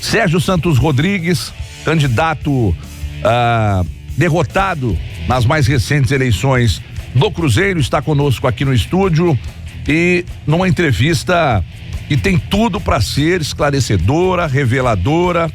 Sérgio Santos Rodrigues, candidato derrotado nas mais recentes eleições do Cruzeiro, está conosco aqui no estúdio e numa entrevista que tem tudo para ser esclarecedora, reveladora.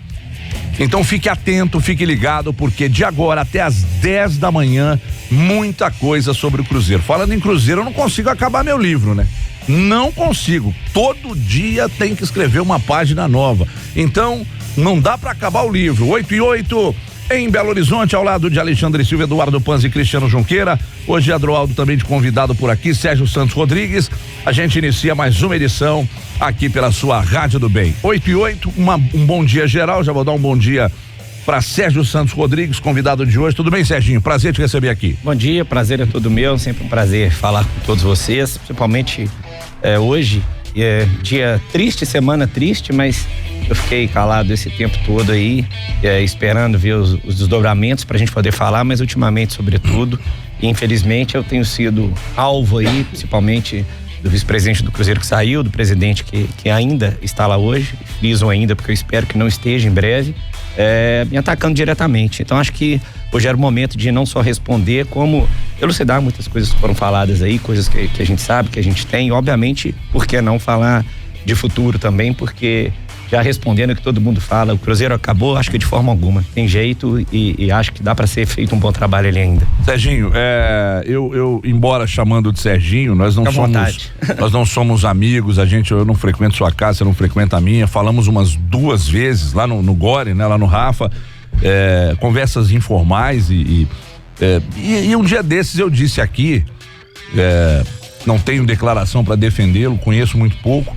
Então fique atento, fique ligado, porque de agora até às 10 da manhã, muita coisa sobre o Cruzeiro. Falando em Cruzeiro, eu não consigo acabar meu livro, né? Não consigo. Todo dia tem que escrever uma página nova. Então, não dá para acabar o livro. 8:08 em Belo Horizonte, ao lado de Alexandre Silva, Eduardo Panzi e Cristiano Junqueira. Hoje Adroaldo também de convidado por aqui, Sérgio Santos Rodrigues. A gente inicia mais uma edição aqui pela sua Rádio do Bem. 8:08, um bom dia geral. Já vou dar um bom dia para Sérgio Santos Rodrigues, convidado de hoje. Tudo bem, Serginho? Prazer te receber aqui. Bom dia, prazer é todo meu. Sempre um prazer falar com todos vocês, principalmente hoje. Dia triste, semana triste, mas eu fiquei calado esse tempo todo aí, esperando ver os desdobramentos pra gente poder falar, mas ultimamente, sobretudo, infelizmente, eu tenho sido alvo aí, principalmente do vice-presidente do Cruzeiro que saiu, do presidente que ainda está lá hoje, friso ainda, porque eu espero que não esteja em breve, me atacando diretamente. Então acho que hoje era o momento de não só responder, como elucidar muitas coisas que foram faladas aí, coisas que a gente sabe, que a gente tem. Obviamente, por que não falar de futuro também, porque já respondendo o que todo mundo fala, o Cruzeiro acabou, acho que de forma alguma. Tem jeito e acho que dá para ser feito um bom trabalho ali ainda. Serginho, eu embora chamando de Serginho, nós não somos amigos, eu não frequento sua casa, você não frequenta a minha. Falamos umas 2 vezes lá no Gore, né, lá no Rafa, conversas informais e um dia desses eu disse aqui, não tenho declaração para defendê-lo, conheço muito pouco,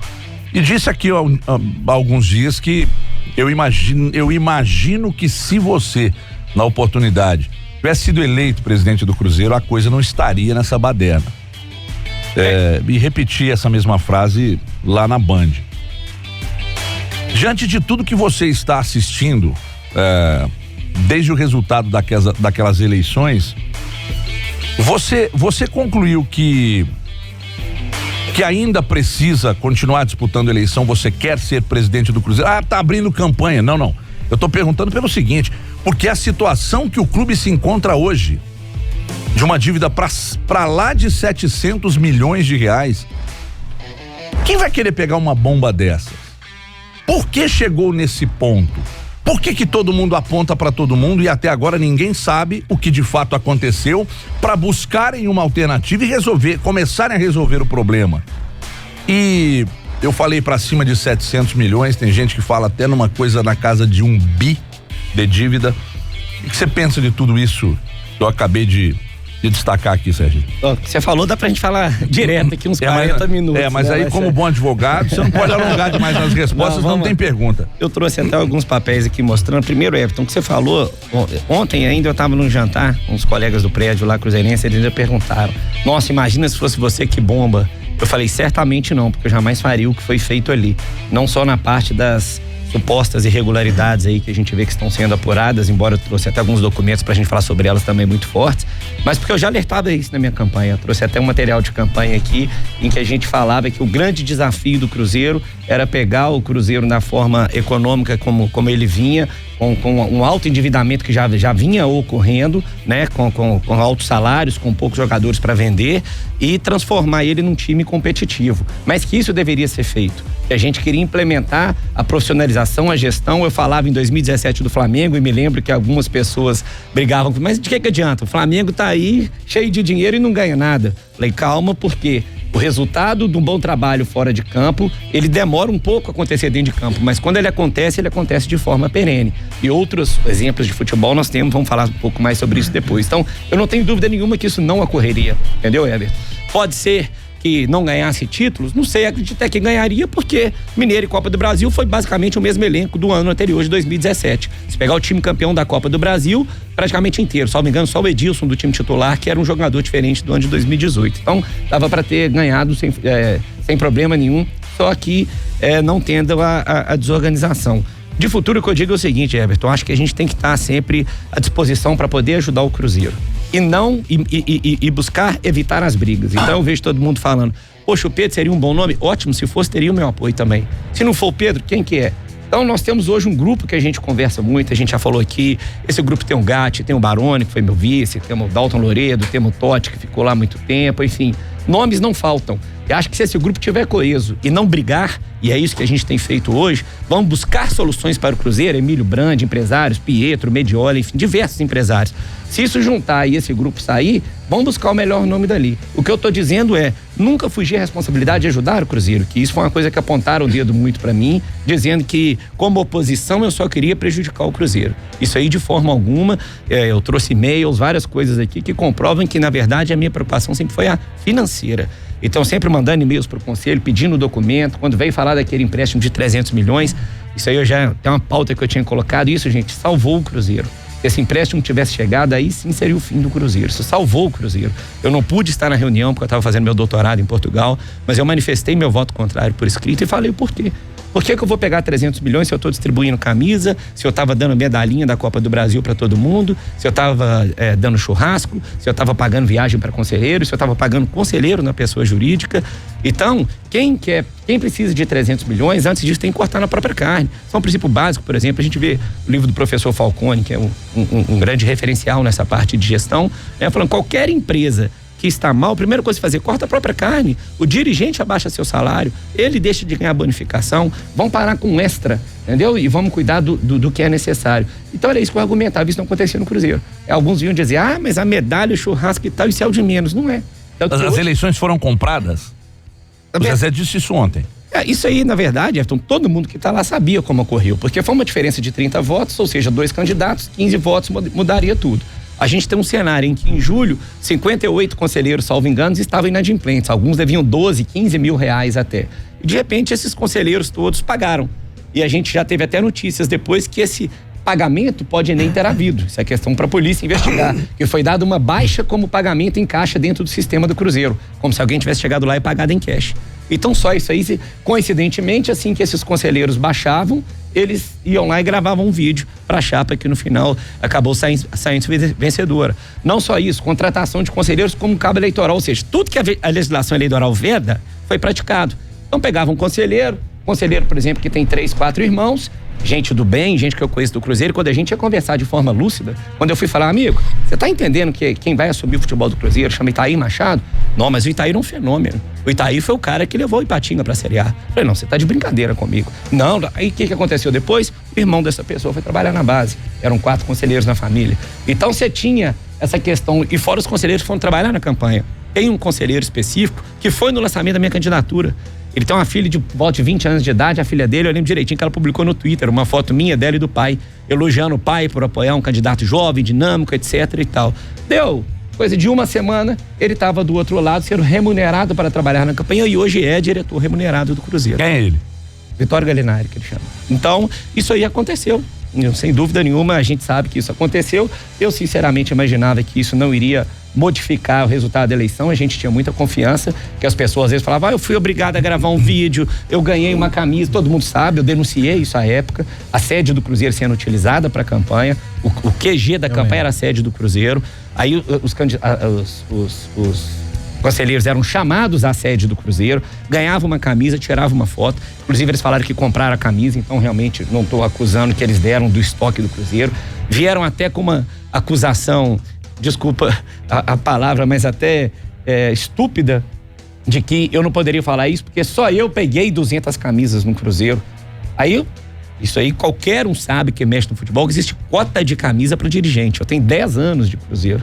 e disse aqui há alguns dias que eu imagino que se você, na oportunidade, tivesse sido eleito presidente do Cruzeiro, a coisa não estaria nessa baderna. E repeti essa mesma frase lá na Band. Diante de tudo que você está assistindo, desde o resultado daquelas eleições, você concluiu que ainda precisa continuar disputando a eleição? Você quer ser presidente do Cruzeiro? Tá abrindo campanha. Não. Eu tô perguntando pelo seguinte, porque a situação que o clube se encontra hoje, de uma dívida pra lá de 700 milhões de reais, quem vai querer pegar uma bomba dessas? Por que chegou nesse ponto? Por que todo mundo aponta para todo mundo e até agora ninguém sabe o que de fato aconteceu para buscarem uma alternativa e começarem a resolver o problema? E eu falei para cima de 700 milhões, tem gente que fala até numa coisa na casa de 1 bi de dívida. O que você pensa de tudo isso que eu acabei de destacar aqui, Sérgio? O que você falou dá pra gente falar direto aqui uns 40 minutos. Mas aí como bom advogado, você não pode alongar demais nas respostas, não tem pergunta. Eu trouxe até alguns papéis aqui mostrando. Primeiro, Everton, o que você falou, ontem ainda eu tava num jantar com uns colegas do prédio lá, cruzeirense, eles ainda perguntaram, nossa, imagina se fosse você que bomba. Eu falei, certamente não, porque eu jamais faria o que foi feito ali. Não só na parte das supostas irregularidades aí que a gente vê que estão sendo apuradas, embora eu trouxe até alguns documentos pra gente falar sobre elas também muito fortes, mas porque eu já alertava isso na minha campanha. Eu trouxe até um material de campanha aqui em que a gente falava que o grande desafio do Cruzeiro era pegar o Cruzeiro na forma econômica como ele vinha, com um alto endividamento que já vinha ocorrendo, né, com altos salários, com poucos jogadores para vender, e transformar ele num time competitivo. Mas que isso deveria ser feito. Que a gente queria implementar a profissionalização, a gestão. Eu falava em 2017 do Flamengo e me lembro que algumas pessoas brigavam, mas de que adianta? O Flamengo tá aí cheio de dinheiro e não ganha nada. Falei, calma, porque o resultado de um bom trabalho fora de campo, ele demora um pouco a acontecer dentro de campo, mas quando ele acontece de forma perene. E outros exemplos de futebol nós temos, vamos falar um pouco mais sobre isso depois. Então, eu não tenho dúvida nenhuma que isso não ocorreria, entendeu, Heber? Pode ser que não ganhasse títulos, não sei, acredito até que ganharia, porque Mineiro e Copa do Brasil foi basicamente o mesmo elenco do ano anterior, de 2017. Se pegar o time campeão da Copa do Brasil, praticamente inteiro, só me engano, só o Edilson do time titular, que era um jogador diferente do ano de 2018. Então, dava para ter ganhado sem problema nenhum, só que não tendo a desorganização. De futuro, o que eu digo é o seguinte, Everton, acho que a gente tem que estar sempre à disposição para poder ajudar o Cruzeiro. E buscar evitar as brigas. Então eu vejo todo mundo falando, poxa, o Pedro seria um bom nome? Ótimo, se fosse, teria o meu apoio também. Se não for o Pedro, quem que é? Então nós temos hoje um grupo que a gente conversa muito, a gente já falou aqui, esse grupo tem o Gatti, tem o Baroni, que foi meu vice, tem o Dalton Loredo, tem o Totti, que ficou lá há muito tempo, enfim, nomes não faltam. Eu acho que se esse grupo tiver coeso e não brigar, e é isso que a gente tem feito hoje, vamos buscar soluções para o Cruzeiro, Emílio Brandi, empresários, Pietro, Mediola, enfim, diversos empresários. Se isso juntar e esse grupo sair, vamos buscar o melhor nome dali. O que eu tô dizendo é, nunca fugir a responsabilidade de ajudar o Cruzeiro, que isso foi uma coisa que apontaram o dedo muito para mim, dizendo que, como oposição, eu só queria prejudicar o Cruzeiro. Isso aí, de forma alguma, eu trouxe e-mails, várias coisas aqui que comprovam que, na verdade, a minha preocupação sempre foi a financeira. Então, sempre mandando e-mails para o conselho, pedindo documento. Quando veio falar daquele empréstimo de 300 milhões, isso aí eu já tem uma pauta que eu tinha colocado. Isso, gente, salvou o Cruzeiro. Se esse empréstimo tivesse chegado, aí sim seria o fim do Cruzeiro. Isso salvou o Cruzeiro. Eu não pude estar na reunião porque eu estava fazendo meu doutorado em Portugal, mas eu manifestei meu voto contrário por escrito e falei o porquê. Por que eu vou pegar 300 milhões se eu estou distribuindo camisa, se eu estava dando medalhinha da Copa do Brasil para todo mundo, se eu estava dando churrasco, se eu estava pagando viagem para conselheiro, se eu estava pagando conselheiro na pessoa jurídica? Então, quem precisa de 300 milhões, antes disso tem que cortar na própria carne. Isso é um princípio básico, por exemplo, a gente vê o livro do professor Falcone, que é um grande referencial nessa parte de gestão, falando qualquer empresa que está mal, a primeira coisa a fazer, corta a própria carne, o dirigente abaixa seu salário, ele deixa de ganhar bonificação, vão parar com extra, entendeu? E vamos cuidar do que é necessário. Então era isso que eu argumentava, isso não acontecia no Cruzeiro. Alguns iam dizer, mas a medalha, o churrasco e tal, isso é o de menos, não é. Então, as eleições foram compradas? O Zezé disse isso ontem. Isso aí, na verdade, Everton, todo mundo que está lá sabia como ocorreu, porque foi uma diferença de 30 votos, ou seja, 2 candidatos, 15 votos, mudaria tudo. A gente tem um cenário em que em julho 58 conselheiros, salvo engano, estavam inadimplentes. Alguns deviam 12, 15 mil reais até. E de repente esses conselheiros todos pagaram. E a gente já teve até notícias depois que esse pagamento pode nem ter havido. Isso é questão para a polícia investigar. Que foi dada uma baixa como pagamento em caixa dentro do sistema do Cruzeiro. Como se alguém tivesse chegado lá e pagado em cash. Então só isso aí, coincidentemente, assim que esses conselheiros baixavam, eles iam lá e gravavam um vídeo para a chapa que no final acabou saindo vencedora. Não só isso, contratação de conselheiros como cabo eleitoral, ou seja, tudo que a legislação eleitoral veda foi praticado. Então pegava um conselheiro, por exemplo, que tem 3, 4 irmãos, gente do bem, gente que eu conheço do Cruzeiro, quando a gente ia conversar de forma lúcida, quando eu fui falar, amigo, você tá entendendo que quem vai assumir o futebol do Cruzeiro chama Itair Machado? Não, mas o Itair é um fenômeno. O Itair foi o cara que levou o Ipatinga pra Série A. Eu falei, não, você tá de brincadeira comigo. Não, aí o que aconteceu depois? O irmão dessa pessoa foi trabalhar na base. Eram 4 conselheiros na família. Então você tinha essa questão, e fora os conselheiros que foram trabalhar na campanha. Tem um conselheiro específico que foi no lançamento da minha candidatura. Ele tem uma filha de volta de 20 anos de idade, a filha dele, eu lembro direitinho que ela publicou no Twitter uma foto minha, dela e do pai, elogiando o pai por apoiar um candidato jovem, dinâmico, etc e tal. Deu coisa de uma semana, ele estava do outro lado, sendo remunerado para trabalhar na campanha e hoje é diretor remunerado do Cruzeiro. Quem é ele? Vitório Galinari, que ele chama. Então, isso aí aconteceu. Sem dúvida nenhuma, a gente sabe que isso aconteceu. Eu, sinceramente, imaginava que isso não iria modificar o resultado da eleição. A gente tinha muita confiança, que as pessoas às vezes falavam, eu fui obrigado a gravar um vídeo, eu ganhei uma camisa, todo mundo sabe, eu denunciei isso à época, a sede do Cruzeiro sendo utilizada para a campanha, o QG da campanha era a sede do Cruzeiro, aí os conselheiros eram chamados à sede do Cruzeiro, ganhavam uma camisa, tiravam uma foto, inclusive eles falaram que compraram a camisa, então realmente não estou acusando que eles deram do estoque do Cruzeiro, vieram até com uma acusação, desculpa a palavra, mas até estúpida, de que eu não poderia falar isso, porque só eu peguei 200 camisas no Cruzeiro. Isso aí qualquer um sabe que mexe no futebol, que existe cota de camisa para dirigente. Eu tenho 10 anos de Cruzeiro.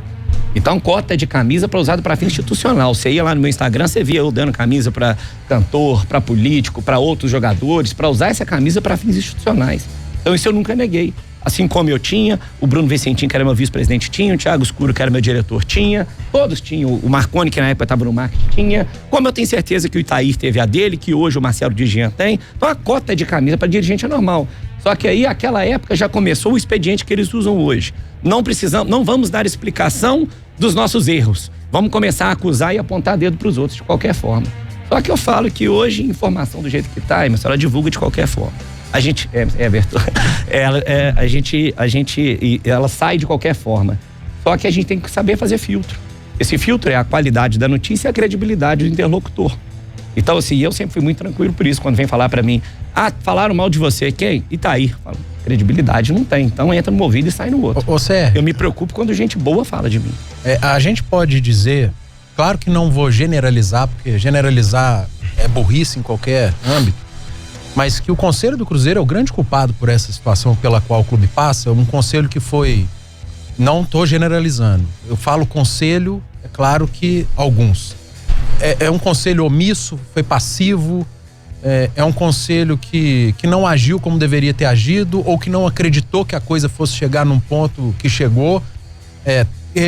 Então, cota de camisa para usado para fim institucional. Você ia lá no meu Instagram, você via eu dando camisa para cantor, para político, para outros jogadores, para usar essa camisa para fins institucionais. Então, isso eu nunca neguei. Assim como eu tinha, o Bruno Vicentinho, que era meu vice-presidente, tinha, o Thiago Escuro, que era meu diretor, tinha, todos tinham, o Marconi, que na época estava no marketing, tinha, como eu tenho certeza que o Itair teve a dele, que hoje o Marcelo Digian tem, então a cota de camisa para dirigente é normal. Só que aí, aquela época, já começou o expediente que eles usam hoje. Não vamos dar explicação dos nossos erros. Vamos começar a acusar e apontar dedo para os outros de qualquer forma. Só que eu falo que hoje, informação do jeito que está, ela divulga de qualquer forma. A gente, Everton, ela sai de qualquer forma. Só que a gente tem que saber fazer filtro. Esse filtro é a qualidade da notícia e a credibilidade do interlocutor. Então, assim, eu sempre fui muito tranquilo por isso, quando vem falar pra mim, falaram mal de você, quem? Itaí. Falo, credibilidade não tem, então entra num ouvido e sai no outro. Eu me preocupo quando gente boa fala de mim. A gente pode dizer, claro que não vou generalizar, porque generalizar é burrice em qualquer âmbito, mas que o Conselho do Cruzeiro é o grande culpado por essa situação pela qual o clube passa, um conselho que foi, não tô generalizando, eu falo conselho, é claro que alguns. É um conselho omisso, foi passivo, é um conselho que não agiu como deveria ter agido ou que não acreditou que a coisa fosse chegar num ponto que chegou.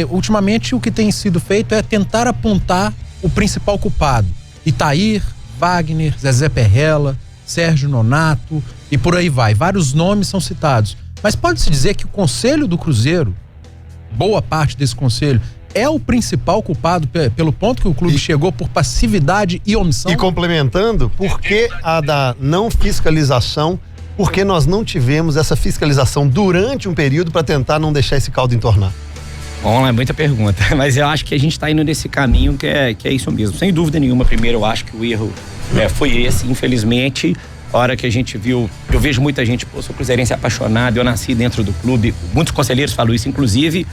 Ultimamente o que tem sido feito é tentar apontar o principal culpado. Itair, Wagner, Zezé Perrella, Sérgio Nonato e por aí vai. Vários nomes são citados. Mas pode-se dizer que o Conselho do Cruzeiro, boa parte desse conselho, é o principal culpado pelo ponto que o clube chegou por passividade e omissão? E complementando, por que a da não fiscalização? Porque nós não tivemos essa fiscalização durante um período para tentar não deixar esse caldo entornar? Bom, é muita pergunta, mas eu acho que a gente está indo nesse caminho que é isso mesmo. Sem dúvida nenhuma, primeiro eu acho que o erro foi esse, infelizmente. A hora que a gente viu, eu vejo muita gente, sou cruzeirense apaixonado, eu nasci dentro do clube, muitos conselheiros falam isso, inclusive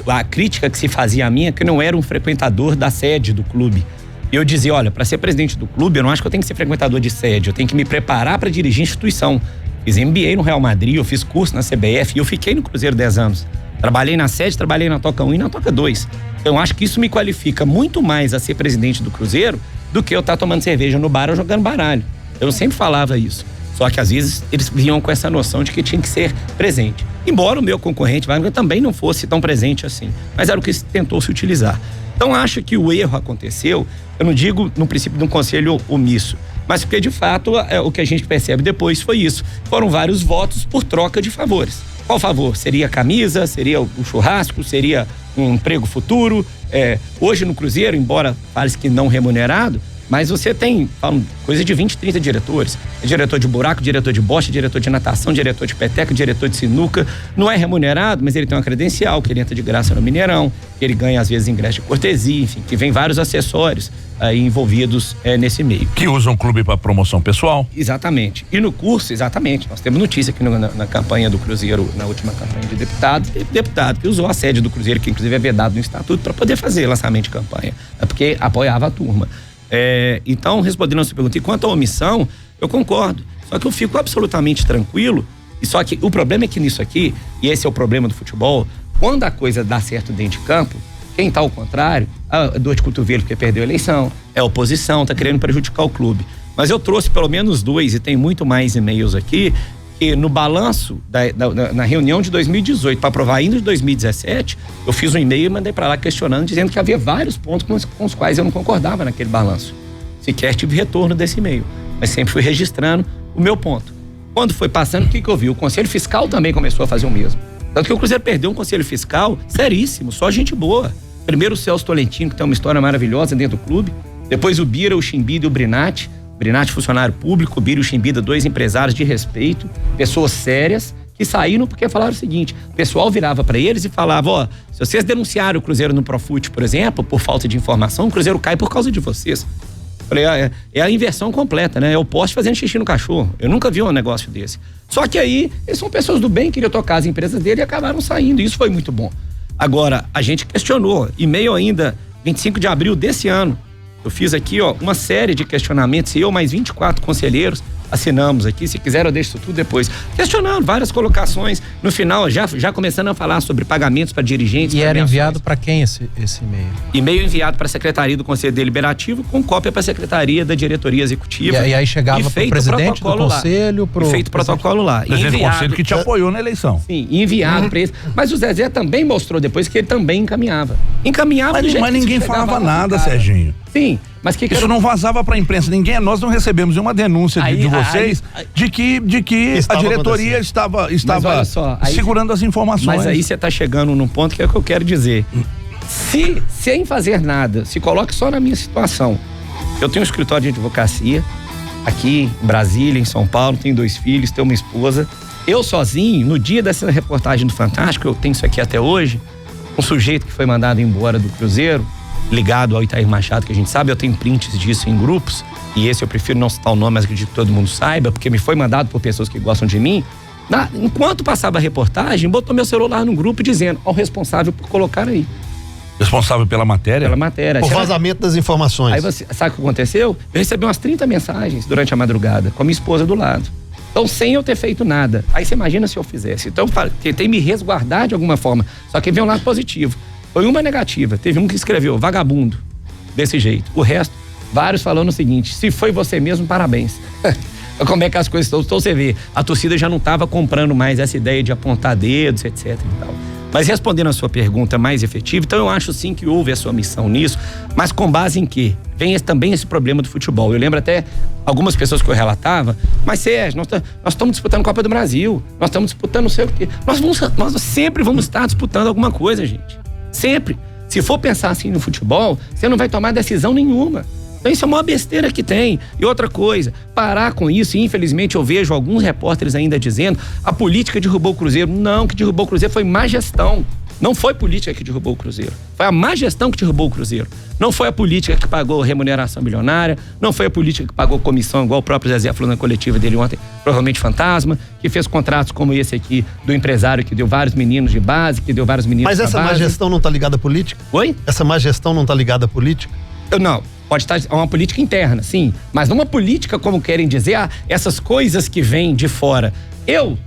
a crítica que se fazia a mim é que eu não era um frequentador da sede do clube. Eu dizia, olha, para ser presidente do clube, eu não acho que eu tenho que ser frequentador de sede, eu tenho que me preparar para dirigir instituição. Fiz MBA no Real Madrid, eu fiz curso na CBF e eu fiquei no Cruzeiro 10 anos. Trabalhei na sede, trabalhei na Toca 1 e na Toca 2. Então eu acho que isso me qualifica muito mais a ser presidente do Cruzeiro do que eu estar tomando cerveja no bar ou jogando baralho. Eu sempre falava isso. Só que às vezes eles vinham com essa noção de que tinha que ser presente. Embora o meu concorrente, Wagner, também não fosse tão presente assim. Mas era o que tentou se utilizar. Então acho que o erro aconteceu, eu não digo no princípio de um conselho omisso, mas porque de fato o que a gente percebe depois foi isso. Foram vários votos por troca de favores. Qual favor? Seria a camisa, seria o churrasco, seria um emprego futuro. Hoje no Cruzeiro, embora fale-se que não remunerado, mas você tem coisa de 20, 30 diretores. É diretor de buraco, diretor de bocha, diretor de natação, diretor de peteca, diretor de sinuca. Não é remunerado, mas ele tem uma credencial, que ele entra de graça no Mineirão, que ele ganha às vezes ingresso de cortesia, enfim, que vem vários acessórios aí envolvidos nesse meio. Que usam o clube para promoção pessoal? Exatamente. E no curso, exatamente. Nós temos notícia aqui na campanha do Cruzeiro, na última campanha de deputado, teve deputado que usou a sede do Cruzeiro, que inclusive é vedado no estatuto, para poder fazer lançamento de campanha. É porque apoiava a turma. Então, respondendo a sua pergunta, e quanto à omissão, eu concordo. Só que eu fico absolutamente tranquilo. E só que o problema é que nisso aqui, e esse é o problema do futebol, quando a coisa dá certo dentro de campo, quem tá ao contrário, é dor de cotovelo porque perdeu a eleição, é oposição, tá querendo prejudicar o clube. Mas eu trouxe pelo menos 2, e tem muito mais e-mails aqui, que no balanço na reunião de 2018, para aprovar ainda de 2017, eu fiz um e-mail e mandei para lá questionando, dizendo que havia vários pontos com os quais eu não concordava naquele balanço. Sequer tive retorno desse e-mail, mas sempre fui registrando o meu ponto. Quando foi passando, o que eu vi? O Conselho Fiscal também começou a fazer o mesmo. Tanto que o Cruzeiro perdeu um Conselho Fiscal seríssimo, só gente boa. Primeiro o Celso Tolentino, que tem uma história maravilhosa dentro do clube, depois o Bira, o Chimbida e o Brinatti, funcionário público, o Bira e o Chimbida, 2 empresários de respeito, pessoas sérias, que saíram porque falaram o seguinte: o pessoal virava para eles e falava, se vocês denunciarem o Cruzeiro no Profut, por exemplo, por falta de informação, o Cruzeiro cai por causa de vocês. Falei, é a inversão completa, né? É o poste fazendo xixi no cachorro. Eu nunca vi um negócio desse. Só que aí, eles são pessoas do bem, queriam tocar as empresas dele e acabaram saindo. Isso foi muito bom. Agora, a gente questionou, e-mail ainda, 25 de abril desse ano, eu fiz aqui, uma série de questionamentos, e eu mais 24 conselheiros assinamos aqui, se quiser eu deixo isso tudo depois, questionando várias colocações, no final já começando a falar sobre pagamentos para dirigentes. E era enviado para quem esse e-mail? E-mail enviado para a Secretaria do Conselho Deliberativo, com cópia para a Secretaria da Diretoria Executiva. E aí chegava para o presidente do Conselho, e feito protocolo lá. Presidente do Conselho que te apoiou na eleição. Sim, enviado para eles. Mas o Zezé também mostrou depois que ele também encaminhava. Mas ninguém falava nada, Serginho. Sim, mas isso não vazava para a imprensa. Nós não recebemos nenhuma denúncia de vocês de que a diretoria estava segurando as informações. Mas aí você está chegando num ponto que é o que eu quero dizer. Se sem fazer nada, se coloque só na minha situação. Eu tenho um escritório de advocacia aqui em Brasília, em São Paulo, tenho 2 filhos, tenho uma esposa. Eu sozinho, no dia dessa reportagem do Fantástico, eu tenho isso aqui até hoje, um sujeito que foi mandado embora do Cruzeiro, ligado ao Itair Machado, que a gente sabe, eu tenho prints disso em grupos, e esse eu prefiro não citar o nome, mas acredito que todo mundo saiba, porque me foi mandado por pessoas que gostam de mim. Enquanto passava a reportagem, botou meu celular no grupo dizendo ao responsável por colocar aí. Responsável pela matéria? Pela matéria. Por vazamento das informações. Aí você sabe o que aconteceu? Eu recebi umas 30 mensagens durante a madrugada, com a minha esposa do lado. Então, sem eu ter feito nada. Aí você imagina se eu fizesse. Então, eu tentei me resguardar de alguma forma. Só que veio um lado positivo. Foi uma negativa. Teve um que escreveu, vagabundo, desse jeito. O resto, vários falando o seguinte: se foi você mesmo, parabéns. Como é que as coisas estão? Então você vê, a torcida já não estava comprando mais essa ideia de apontar dedos, etc e tal. Mas respondendo a sua pergunta mais efetiva, então eu acho sim que houve a sua missão nisso, mas com base em quê? Vem também esse problema do futebol. Eu lembro até algumas pessoas que eu relatava, mas Sérgio, nós estamos disputando a Copa do Brasil, nós estamos disputando não sei o quê. Nós sempre vamos estar disputando alguma coisa, gente. Sempre. Se for pensar assim no futebol, você não vai tomar decisão nenhuma. Então isso é uma besteira que tem. E outra coisa, parar com isso, e infelizmente eu vejo alguns repórteres ainda dizendo a política derrubou o Cruzeiro. Não, que derrubou o Cruzeiro foi má gestão. Não foi política que derrubou o Cruzeiro. Foi a má gestão que derrubou o Cruzeiro. Não foi a política que pagou remuneração milionária, não foi a política que pagou comissão, igual o próprio Zezé falou na coletiva dele ontem, provavelmente fantasma, que fez contratos como esse aqui do empresário que deu vários meninos de base, que deu vários meninos de base. Mas essa má gestão não está ligada à política? Oi? Essa má gestão não está ligada à política? Não. Pode estar uma política interna, sim, mas não uma política como querem dizer, essas coisas que vêm de fora.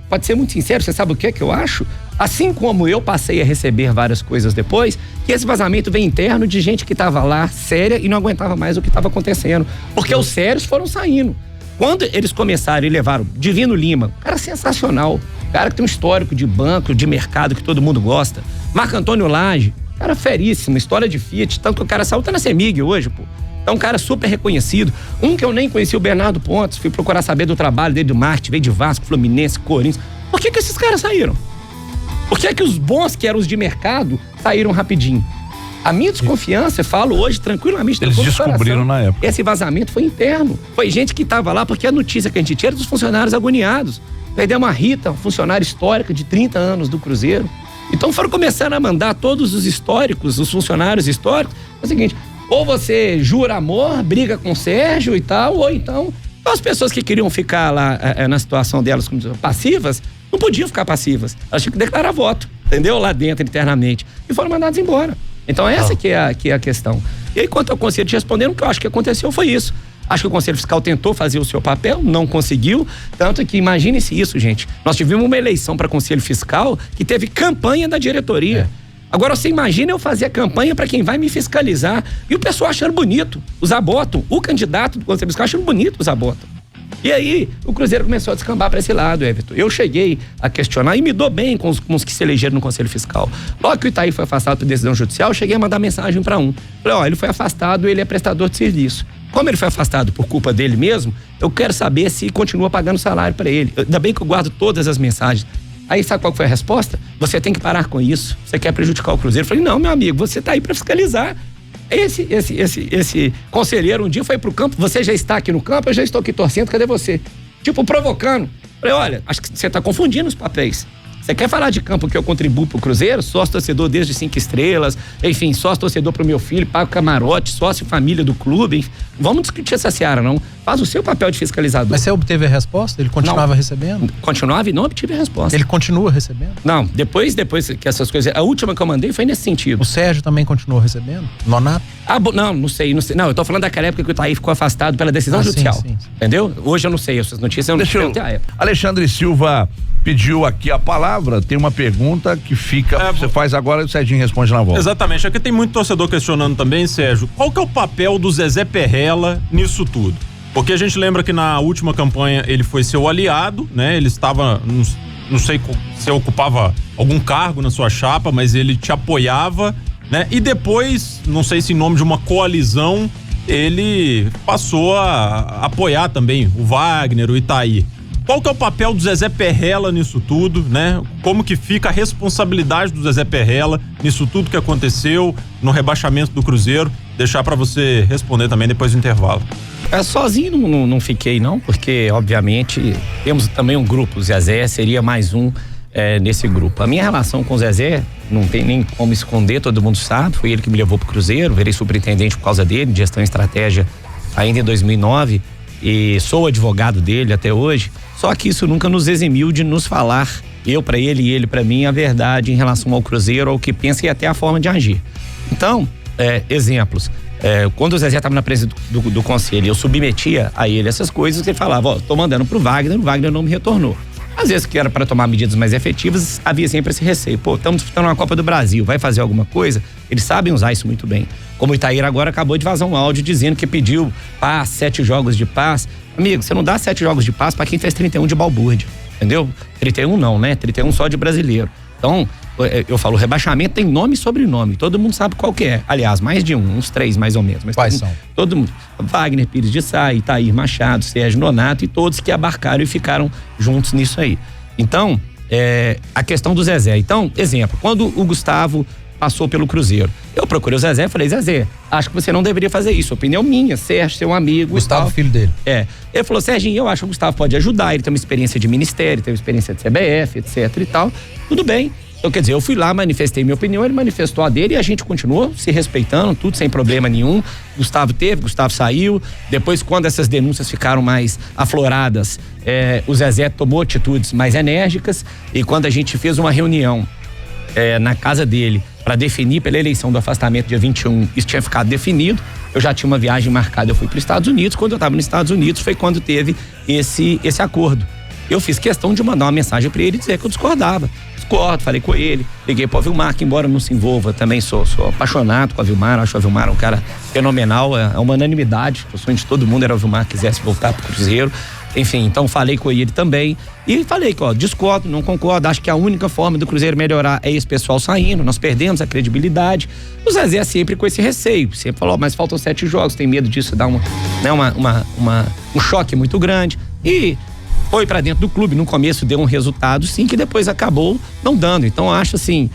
Pode ser muito sincero, você sabe o que é que eu acho? Assim como eu passei a receber várias coisas depois, que esse vazamento vem interno de gente que estava lá séria e não aguentava mais o que estava acontecendo. Porque os sérios foram saindo. Quando eles começaram e levaram Divino Lima, cara sensacional, cara que tem um histórico de banco, de mercado que todo mundo gosta. Marco Antônio Lage, cara feríssimo, história de Fiat, tanto que o cara saiu, tá na CEMIG hoje, pô. É um cara super reconhecido. Um que eu nem conheci, o Bernardo Pontes, fui procurar saber do trabalho dele, do marketing, veio de Vasco, Fluminense, Corinthians. Por que esses caras saíram? Por que os bons, que eram os de mercado, saíram rapidinho? A minha desconfiança, eu falo hoje tranquilamente. Eles descobriram na época. Esse vazamento foi interno. Foi gente que estava lá, porque a notícia que a gente tinha era dos funcionários agoniados. Perdemos a Rita, funcionária histórica de 30 anos do Cruzeiro. Então foram começando a mandar todos os históricos, os funcionários históricos. É o seguinte: ou você jura amor, briga com o Sérgio e tal, ou então as pessoas que queriam ficar lá na situação delas como passivas, não podiam ficar passivas. Elas tinham que declarar voto, entendeu? Lá dentro, internamente. E foram mandadas embora. Então essa que é a questão. E aí, quanto ao Conselho de respondendo, o que eu acho que aconteceu foi isso. Acho que o Conselho Fiscal tentou fazer o seu papel, não conseguiu. Tanto que, imagine-se isso, gente. Nós tivemos uma eleição para Conselho Fiscal que teve campanha da diretoria. Agora, você imagina eu fazer a campanha para quem vai me fiscalizar e o pessoal achando bonito, o Zabotton, o candidato do Conselho Fiscal achando bonito o Zabotton. E aí, o Cruzeiro começou a descambar para esse lado, Everton. Eu cheguei a questionar e me dou bem com os que se elegeram no Conselho Fiscal. Logo que o Itaí foi afastado por decisão judicial, eu cheguei a mandar mensagem para um. Falei, ele foi afastado, ele é prestador de serviço. Como ele foi afastado por culpa dele mesmo, eu quero saber se continua pagando salário para ele. Ainda bem que eu guardo todas as mensagens. Aí sabe qual foi a resposta? Você tem que parar com isso. Você quer prejudicar o Cruzeiro? Eu falei, não, meu amigo, você tá aí para fiscalizar. Esse conselheiro um dia foi pro campo, você já está aqui no campo, eu já estou aqui torcendo, cadê você? Tipo, provocando. Falei, olha, acho que você tá confundindo os papéis. Você quer falar de campo que eu contribuo pro Cruzeiro? Sócio torcedor desde 5 estrelas, enfim, sócio torcedor pro meu filho, pago camarote, sócio família do clube, enfim. Vamos discutir essa seara, não. Faz o seu papel de fiscalizador. Mas você obteve a resposta? Ele continuava recebendo? Continuava e não obtive a resposta. Ele continua recebendo? Não, depois que essas coisas... A última que eu mandei foi nesse sentido. O Sérgio também continuou recebendo? Nonato? Não sei. Não, eu tô falando daquela época que o Itaí ficou afastado pela decisão judicial. Sim. Entendeu? Hoje eu não sei essas notícias, eu não sei a época. Alexandre Silva pediu aqui a palavra, tem uma pergunta que fica, você faz agora e o Serginho responde na volta. Exatamente, aqui tem muito torcedor questionando também, Sérgio, qual que é o papel do Zezé Perrella nisso tudo? Porque a gente lembra que na última campanha ele foi seu aliado, né? Ele estava, não sei se ocupava algum cargo na sua chapa, mas ele te apoiava, né? E depois, não sei se em nome de uma coalizão, ele passou a apoiar também o Wagner, o Itaí. Qual que é o papel do Zezé Perrella nisso tudo, né? Como que fica a responsabilidade do Zezé Perrella nisso tudo que aconteceu no rebaixamento do Cruzeiro? Deixar para você responder também depois do intervalo. Sozinho não fiquei não, porque obviamente temos também um grupo, o Zezé seria mais um. nesse grupo. A minha relação com o Zezé não tem nem como esconder, todo mundo sabe, foi ele que me levou pro Cruzeiro, virei superintendente por causa dele, gestão e estratégia ainda em 2009 e sou advogado dele até hoje, só que isso nunca nos eximiu de nos falar, eu para ele e ele para mim, a verdade em relação ao Cruzeiro, ao que pensa e até a forma de agir. Então, exemplos, quando o Zezé estava na presidência do conselho, eu submetia a ele essas coisas, ele falava, tô mandando pro Wagner, o Wagner não me retornou. Às vezes que era para tomar medidas mais efetivas, havia sempre esse receio. Estamos disputando uma Copa do Brasil, vai fazer alguma coisa? Eles sabem usar isso muito bem. Como o Itaíra agora acabou de vazar um áudio dizendo que pediu 7 jogos de paz. Amigo, você não dá 7 jogos de paz para quem fez 31 de balbúrdia, entendeu? 31 não, né? 31 só de brasileiro. Então, eu falo, rebaixamento tem nome e sobrenome, todo mundo sabe qual que é. Aliás, mais de uns 3 mais ou menos. Mas quais são? Todo mundo. Wagner Pires de Sá, Itair Machado, Sérgio Nonato e todos que abarcaram e ficaram juntos nisso aí. Então, a questão do Zezé. Então, exemplo, quando o Gustavo passou pelo Cruzeiro, eu procurei o Zezé e falei, Zezé, acho que você não deveria fazer isso, opinião minha, Sérgio, seu amigo. Gustavo, filho dele. Ele falou, Serginho, eu acho que o Gustavo pode ajudar, ele tem uma experiência de ministério, tem uma experiência de CBF, etc e tal, tudo bem. Então, quer dizer, eu fui lá, manifestei minha opinião, ele manifestou a dele e a gente continuou se respeitando, tudo sem problema nenhum. Gustavo saiu. Depois, quando essas denúncias ficaram mais afloradas, o Zezé tomou atitudes mais enérgicas e quando a gente fez uma reunião na casa dele para definir pela eleição do afastamento dia 21, isso tinha ficado definido. Eu já tinha uma viagem marcada, eu fui para os Estados Unidos. Quando eu estava nos Estados Unidos foi quando teve esse acordo. Eu fiz questão de mandar uma mensagem para ele dizer que eu discordo, falei com ele, liguei pro Vilmar, que embora não se envolva, também sou apaixonado com a Vilmar, acho a Vilmar um cara fenomenal, é uma unanimidade, o sonho de todo mundo era o Vilmar que quisesse voltar pro Cruzeiro, enfim, então falei com ele também e falei que, discordo, não concordo, acho que a única forma do Cruzeiro melhorar é esse pessoal saindo, nós perdemos a credibilidade. O Zezé sempre com esse receio, sempre falou, mas faltam 7 jogos, tem medo disso dar um choque muito grande e foi pra dentro do clube, no começo deu um resultado sim, que depois acabou não dando. Então eu acho assim,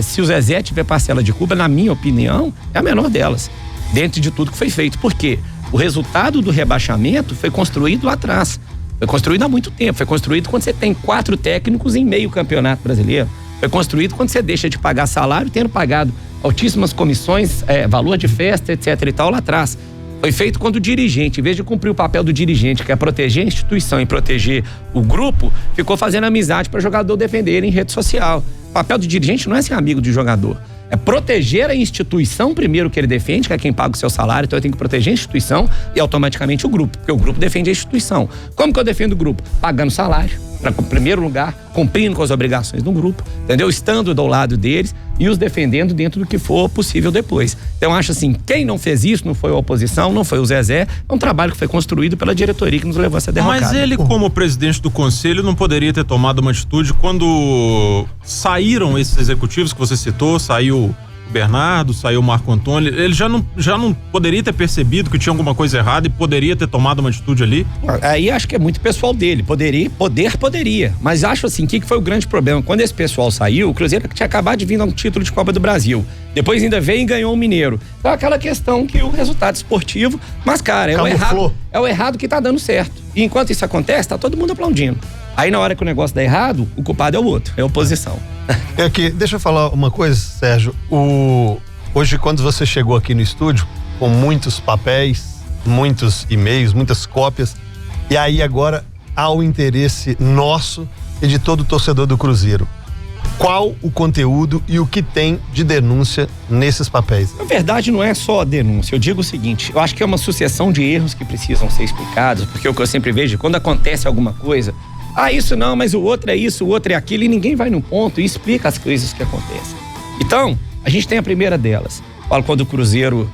se o Zezé tiver parcela de culpa, na minha opinião, é a menor delas, dentro de tudo que foi feito. Por quê? O resultado do rebaixamento foi construído lá atrás, foi construído há muito tempo, foi construído quando você tem 4 técnicos em meio campeonato brasileiro, foi construído quando você deixa de pagar salário, tendo pagado altíssimas comissões, valor de festa, etc e tal lá atrás. Foi feito quando o dirigente, em vez de cumprir o papel do dirigente, que é proteger a instituição e proteger o grupo, ficou fazendo amizade para jogador defender ele em rede social. O papel do dirigente não é ser amigo de jogador, é proteger a instituição primeiro que ele defende, que é quem paga o seu salário, então ele tem que proteger a instituição e automaticamente o grupo, porque o grupo defende a instituição. Como que eu defendo o grupo? Pagando salário, em primeiro lugar, cumprindo com as obrigações do grupo, entendeu? Estando do lado deles e os defendendo dentro do que for possível depois. Então, acho assim, quem não fez isso não foi a oposição, não foi o Zezé, é um trabalho que foi construído pela diretoria que nos levou a essa derrocada. Mas ele, como presidente do conselho, não poderia ter tomado uma atitude quando saíram esses executivos que você citou, saiu o Bernardo, saiu o Marco Antônio, ele já não poderia ter percebido que tinha alguma coisa errada e poderia ter tomado uma atitude ali? Aí acho que é muito pessoal dele, poderia, mas acho assim, o que foi o grande problema? Quando esse pessoal saiu, o Cruzeiro tinha acabado de vir a um título de Copa do Brasil, depois ainda veio e ganhou o Mineiro. Então aquela questão que o resultado esportivo, mas cara, é o errado que tá dando certo, e enquanto isso acontece, tá todo mundo aplaudindo. Aí na hora que o negócio dá errado, o culpado é o outro, é a oposição. Deixa eu falar uma coisa, Sérgio. Hoje, quando você chegou aqui no estúdio, com muitos papéis, muitos e-mails, muitas cópias, e aí agora há o interesse nosso e de todo torcedor do Cruzeiro. Qual o conteúdo e o que tem de denúncia nesses papéis? Na verdade, não é só a denúncia. Eu digo o seguinte, eu acho que é uma sucessão de erros que precisam ser explicados, porque o que eu sempre vejo, quando acontece alguma coisa, isso não, mas o outro é isso, o outro é aquilo, e ninguém vai no ponto e explica as coisas que acontecem. Então, a gente tem a primeira delas. Falo quando o Cruzeiro...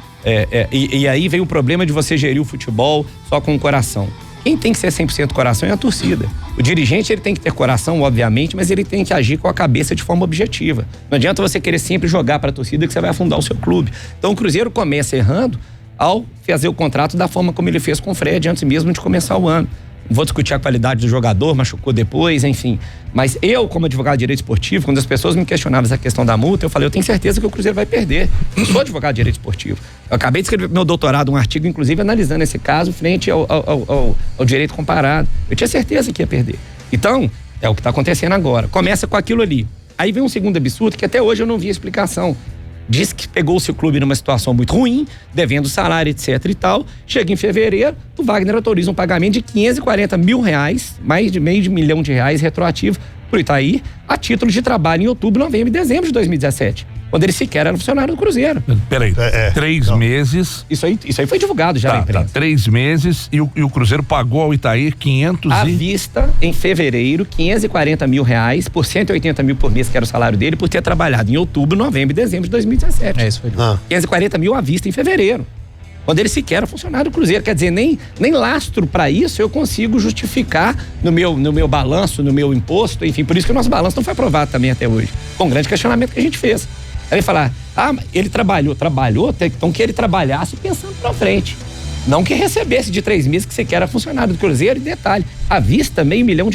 E aí vem o problema de você gerir o futebol só com o coração. Quem tem que ser 100% coração é a torcida. O dirigente, ele tem que ter coração, obviamente, mas ele tem que agir com a cabeça de forma objetiva. Não adianta você querer sempre jogar para a torcida que você vai afundar o seu clube. Então, o Cruzeiro começa errando ao fazer o contrato da forma como ele fez com o Fred antes mesmo de começar o ano. Não vou discutir a qualidade do jogador, machucou depois, enfim. Mas eu, como advogado de direito esportivo, quando as pessoas me questionavam essa questão da multa, eu falei, eu tenho certeza que o Cruzeiro vai perder. Eu não sou advogado de direito esportivo. Eu acabei de escrever meu doutorado, um artigo, inclusive, analisando esse caso frente ao direito comparado. Eu tinha certeza que ia perder. Então, É o que está acontecendo agora. Começa com aquilo ali. Aí vem um segundo absurdo que até hoje eu não vi a explicação. Diz que pegou-se o clube numa situação muito ruim, devendo salário, etc e tal. Chega em fevereiro, o Wagner autoriza um pagamento de R$540 mil, mais de meio de milhão de reais retroativo pro Itaí, a título de trabalho em outubro, novembro e dezembro de 2017. Quando ele sequer era funcionário do Cruzeiro. Peraí, 3 meses. Isso aí foi divulgado já na imprensa. 3 meses e o Cruzeiro pagou ao Itaí 500 à vista, em fevereiro, R$540 mil por 180 mil por mês, que era o salário dele, por ter trabalhado em outubro, novembro e dezembro de 2017. Isso foi divulgado. 540 mil à vista em fevereiro. Quando ele sequer era funcionário do Cruzeiro. Quer dizer, nem lastro para isso eu consigo justificar no meu balanço, no meu imposto, enfim, por isso que o nosso balanço não foi aprovado também até hoje. Foi um grande questionamento que a gente fez. Aí falar, ele trabalhou, então que ele trabalhasse pensando pra frente. Não que recebesse de 3 meses que sequer era funcionário do Cruzeiro. E detalhe, à vista, R$500 mil,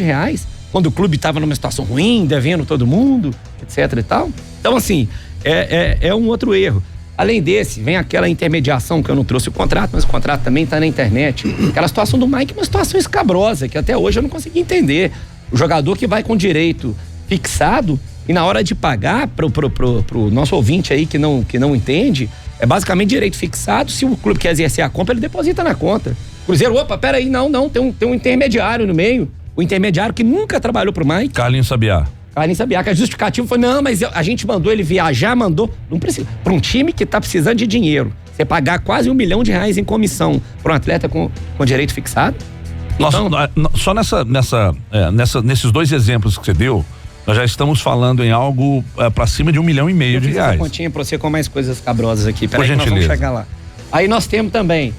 quando o clube estava numa situação ruim, devendo todo mundo, etc e tal. Então, assim, é um outro erro. Além desse, vem aquela intermediação que eu não trouxe o contrato, mas o contrato também está na internet. Aquela situação do Mike, uma situação escabrosa, que até hoje eu não consegui entender. O jogador que vai com direito fixado e na hora de pagar pro nosso ouvinte aí que não entende, é basicamente direito fixado. Se o clube quer exercer a compra, ele deposita na conta. Cruzeiro, peraí, não, tem um intermediário no meio. O intermediário que nunca trabalhou pro Mike. Carlinhos Sabiá, que a justificativa foi, não, mas a gente mandou ele viajar, não precisa. Para um time que tá precisando de dinheiro, você pagar quase R$1 milhão em comissão para um atleta com direito fixado? Então, só nesses 2 exemplos que você deu, nós já estamos falando em algo para cima de R$1,5 milhão de reais. Continha para você com mais coisas cabrosas aqui. Por gentileza. Nós vamos chegar lá. Aí nós temos também,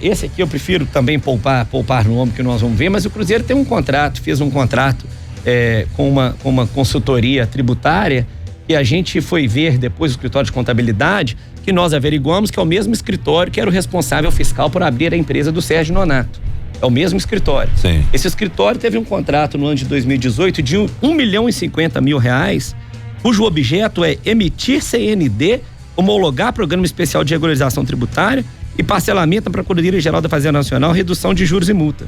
esse aqui eu prefiro também poupar nome que nós vamos ver, mas o Cruzeiro tem fez um contrato com uma consultoria tributária e a gente foi ver depois o escritório de contabilidade que nós averiguamos que é o mesmo escritório que era o responsável fiscal por abrir a empresa do Sérgio Nonato. É o mesmo escritório. Sim. Esse escritório teve um contrato no ano de 2018 de R$1,50 mil, cujo objeto é emitir CND, homologar programa especial de regularização tributária e parcelamento da Procuradoria Geral da Fazenda Nacional, redução de juros e multa.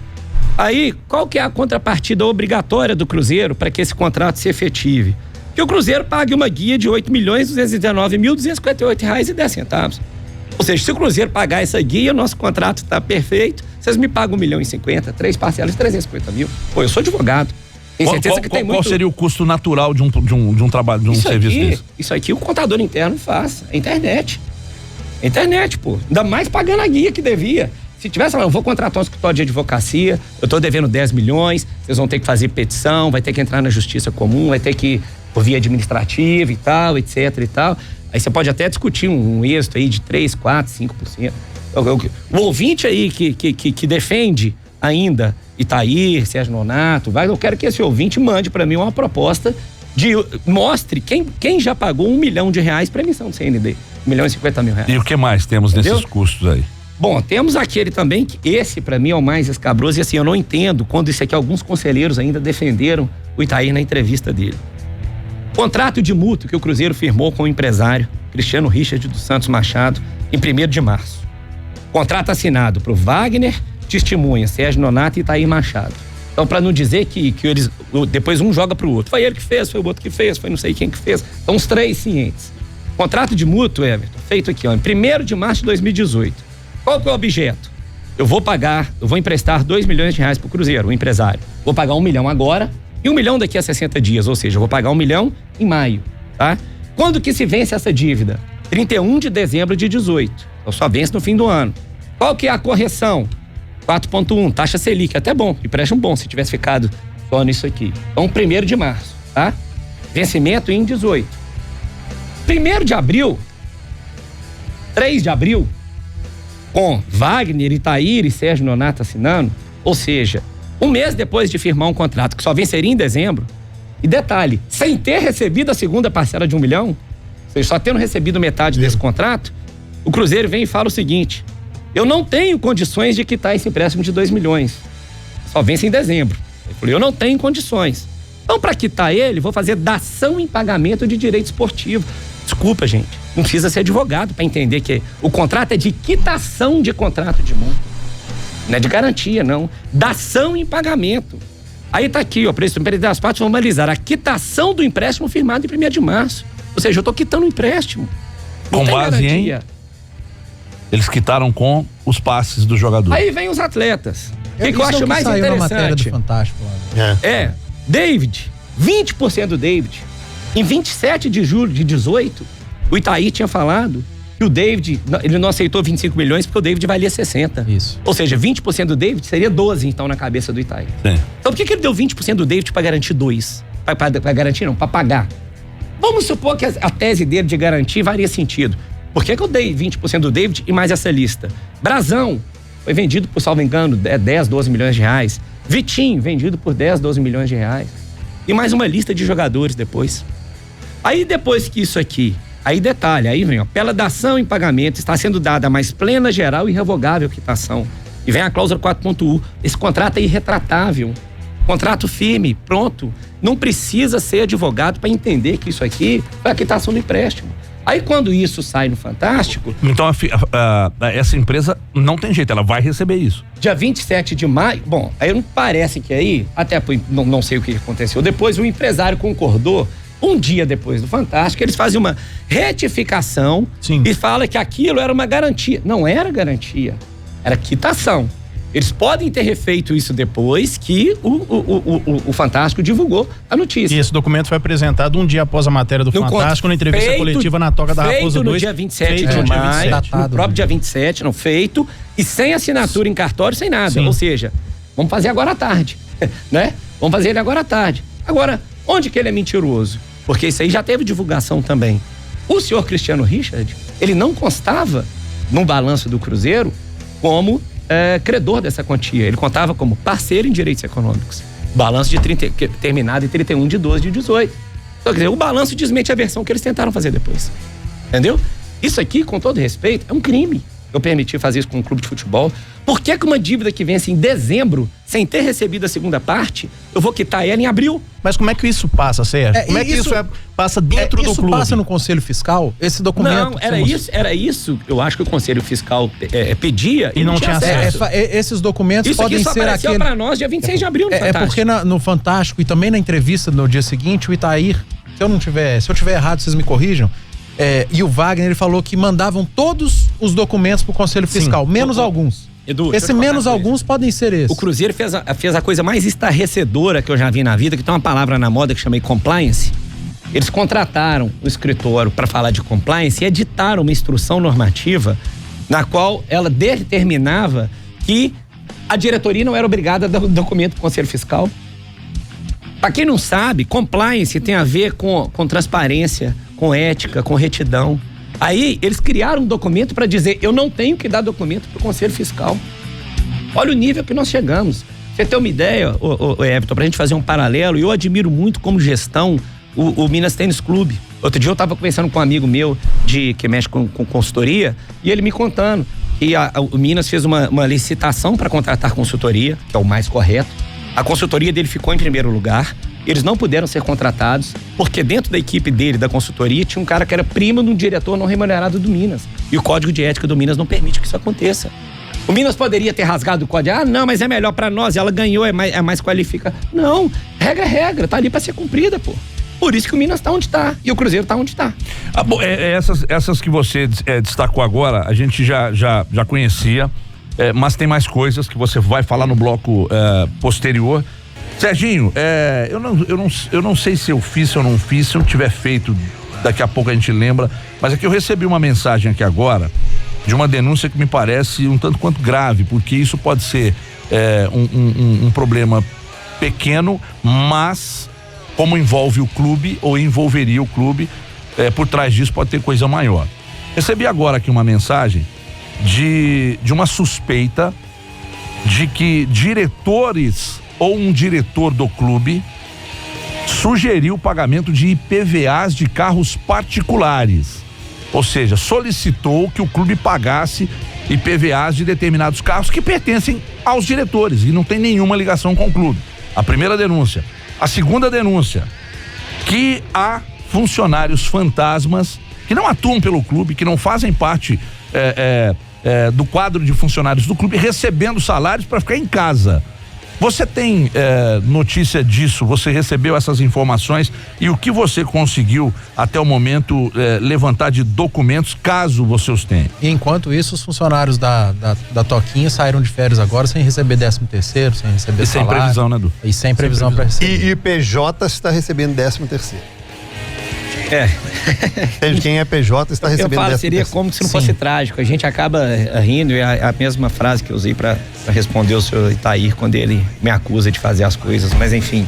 Aí, qual que é a contrapartida obrigatória do Cruzeiro para que esse contrato se efetive? Que o Cruzeiro pague uma guia de R$8.219.258,10. Ou seja, se o Cruzeiro pagar essa guia, o nosso contrato está perfeito, vocês me pagam R$1,50 mil, 3 parcelas de R$350 mil. Pô, eu sou advogado. Tenho certeza que tem muito... Qual seria o custo natural de um trabalho, de um serviço desse? Isso aqui o contador interno faz. É internet. Pô. Ainda mais pagando a guia que devia. Se tivesse, eu vou contratar um escritório de advocacia, eu tô devendo 10 milhões, vocês vão ter que fazer petição, vai ter que entrar na justiça comum, vai ter que ir por via administrativa e tal, etc e tal. Aí você pode até discutir um êxito aí de 3, 4, 5%. O ouvinte aí que defende ainda Itaí, Sérgio Nonato, eu quero que esse ouvinte mande para mim uma proposta mostre quem já pagou R$1 milhão para emissão do CND. R$1,50 mil. E o que mais temos nesses custos aí? Bom, temos aquele também, que esse para mim é o mais escabroso, e assim, eu não entendo quando isso aqui, alguns conselheiros ainda defenderam o Itaí na entrevista dele. Contrato de mútuo que o Cruzeiro firmou com o empresário Cristiano Richard dos Santos Machado em 1º de março. Contrato assinado por Wagner, testemunha, Sérgio Nonato e Itaí Machado. Então, para não dizer que eles, depois um joga pro outro. Foi ele que fez, foi o outro que fez, foi não sei quem que fez. Então, os 3 cientes. Contrato de mútuo, Everton, feito aqui, em 1º de março de 2018. Qual que é o objeto? Eu vou emprestar R$2 milhões pro Cruzeiro, o empresário. Vou pagar R$1 milhão agora e R$1 milhão daqui a 60 dias, ou seja, eu vou pagar R$1 milhão em maio, tá? Quando que se vence essa dívida? 31 de dezembro de 18. Então só vence no fim do ano. Qual que é a correção? 4,1, taxa Selic, até bom, empréstimo bom se tivesse ficado só nisso aqui. Então 1º de março, tá? Vencimento em 18. 1º de abril, 3 de abril, com Wagner, Itaí e Sérgio Nonato assinando, ou seja, um mês depois de firmar um contrato que só venceria em dezembro, e detalhe, sem ter recebido a segunda parcela de R$1 milhão, ou seja, só tendo recebido metade desse contrato, o Cruzeiro vem e fala o seguinte: eu não tenho condições de quitar esse empréstimo de R$2 milhões, só vence em dezembro. Ele falou, eu não tenho condições. Então, para quitar ele, vou fazer dação em pagamento de direito esportivo. Desculpa, gente, não precisa ser advogado para entender que o contrato é de quitação de contrato de multa. Não é de garantia, não. Dação em pagamento. Aí tá aqui, ó, preço das partes formalizar a quitação do empréstimo firmado em 1º de março. Ou seja, eu tô quitando o empréstimo. Com base em... Eles quitaram com os passes do jogador. Aí vem os atletas. O que eu Isso é acho mais saiu na matéria do interessante? Fantástico lá. David, 20% do David. Em 27 de julho de 18, o Itaí tinha falado que o David, ele não aceitou 25 milhões porque o David valia 60. Isso. Ou seja, 20% do David seria 12, então, na cabeça do Itaí. Sim. Então, por que ele deu 20% do David para garantir 2? Para garantir, não, para pagar. Vamos supor que a tese dele de garantir faria sentido. Por que eu dei 20% do David e mais essa lista? Brazão foi vendido por, salvo engano, 10, 12 milhões de reais. Vitinho, vendido por 10, 12 milhões de reais. E mais uma lista de jogadores depois. Aí depois que isso aqui, aí detalhe, aí vem, ó, pela dação em pagamento está sendo dada a mais plena, geral e irrevogável quitação. E vem a cláusula 4.1, esse contrato é irretratável. Contrato firme, pronto. Não precisa ser advogado para entender que isso aqui foi a quitação do empréstimo. Aí quando isso sai no Fantástico... Então essa empresa não tem jeito, ela vai receber isso. Dia 27 de maio... Bom, aí não parece que aí... Até não sei o que aconteceu. Depois o empresário concordou, um dia depois do Fantástico, eles fazem uma retificação. Sim. E fala que aquilo era uma garantia. Não era garantia, era quitação. Eles podem ter refeito isso depois que o Fantástico divulgou a notícia. E esse documento foi apresentado um dia após a matéria do Fantástico, na entrevista coletiva na Toca da Raposa 2. Feito no dia 27 de maio, no próprio dia 27, não feito, e sem assinatura em cartório, sem nada. Sim. Ou seja, vamos fazer agora à tarde, né? Vamos fazer ele agora à tarde. Agora, onde que ele é mentiroso? Porque isso aí já teve divulgação também. O senhor Cristiano Richard, ele não constava no balanço do Cruzeiro como credor dessa quantia. Ele contava como parceiro em direitos econômicos. Balanço terminado em 31 de 12 de 18. Então, quer dizer, o balanço desmente a versão que eles tentaram fazer depois. Entendeu? Isso aqui, com todo respeito, é um crime. Eu permiti fazer isso com um clube de futebol. Por que uma dívida que vence em dezembro, sem ter recebido a segunda parte, eu vou quitar ela em abril? Mas como é que isso passa, Sérgio? Como é que isso passa dentro do clube? Isso passa no Conselho Fiscal? Esse documento... Não, era isso. Eu acho que o Conselho Fiscal pedia e não tinha acesso. Esses documentos isso podem aqui só ser apareceu aquele... pra nós dia 26 de abril no Fantástico. Porque no Fantástico e também na entrevista no dia seguinte, o Itair, se eu tiver errado, vocês me corrijam, e o Wagner, ele falou que mandavam todos os documentos pro Conselho Fiscal, menos alguns. Edu, esse menos alguns podem ser esses. O Cruzeiro fez a coisa mais estarrecedora que eu já vi na vida, que tem uma palavra na moda que chamei compliance. Eles contrataram o escritório para falar de compliance e editaram uma instrução normativa na qual ela determinava que a diretoria não era obrigada a dar o documento pro Conselho Fiscal. Para quem não sabe, compliance tem a ver com transparência, com ética, com retidão. Aí eles criaram um documento para dizer: eu não tenho que dar documento pro Conselho Fiscal. Olha o nível que nós chegamos. Você tem uma ideia, Everton, pra gente fazer um paralelo, eu admiro muito como gestão o Minas Tênis Clube. Outro dia eu tava conversando com um amigo meu que mexe com consultoria, e ele me contando que o Minas fez uma licitação para contratar consultoria, que é o mais correto. A consultoria dele ficou em primeiro lugar. Eles não puderam ser contratados, porque dentro da equipe dele, da consultoria, tinha um cara que era primo de um diretor não remunerado do Minas. E o Código de Ética do Minas não permite que isso aconteça. O Minas poderia ter rasgado o código. Não, mas é melhor pra nós, ela ganhou, é mais qualificada. Não, regra é regra, tá ali pra ser cumprida, pô. Por isso que o Minas tá onde tá e o Cruzeiro tá onde tá. Essas que você destacou agora, a gente já conhecia, mas tem mais coisas que você vai falar no bloco posterior. Serginho, eu não sei se eu fiz, se eu não fiz, se eu tiver feito, daqui a pouco a gente lembra, mas é que eu recebi uma mensagem aqui agora de uma denúncia que me parece um tanto quanto grave, porque isso pode ser um problema pequeno, mas como envolve o clube ou envolveria o clube, por trás disso pode ter coisa maior. Recebi agora aqui uma mensagem de uma suspeita de que diretores ou um diretor do clube sugeriu o pagamento de IPVAs de carros particulares. Ou seja, solicitou que o clube pagasse IPVAs de determinados carros que pertencem aos diretores e não tem nenhuma ligação com o clube. A primeira denúncia. A segunda denúncia, que há funcionários fantasmas que não atuam pelo clube, que não fazem parte do quadro de funcionários do clube, recebendo salários para ficar em casa. Você tem notícia disso? Você recebeu essas informações e o que você conseguiu até o momento levantar de documentos, caso você os tenha? E enquanto isso, os funcionários da Toquinha saíram de férias agora sem receber 13º, sem receber e salário. Sem previsão, né, Edu? E sem previsão para receber. E PJ está recebendo 13º. Quem é PJ está recebendo 13º. Eu falo, seria como se não fosse trágico. A gente acaba rindo, e a mesma frase que eu usei para responder o senhor Itair quando ele me acusa de fazer as coisas, mas enfim.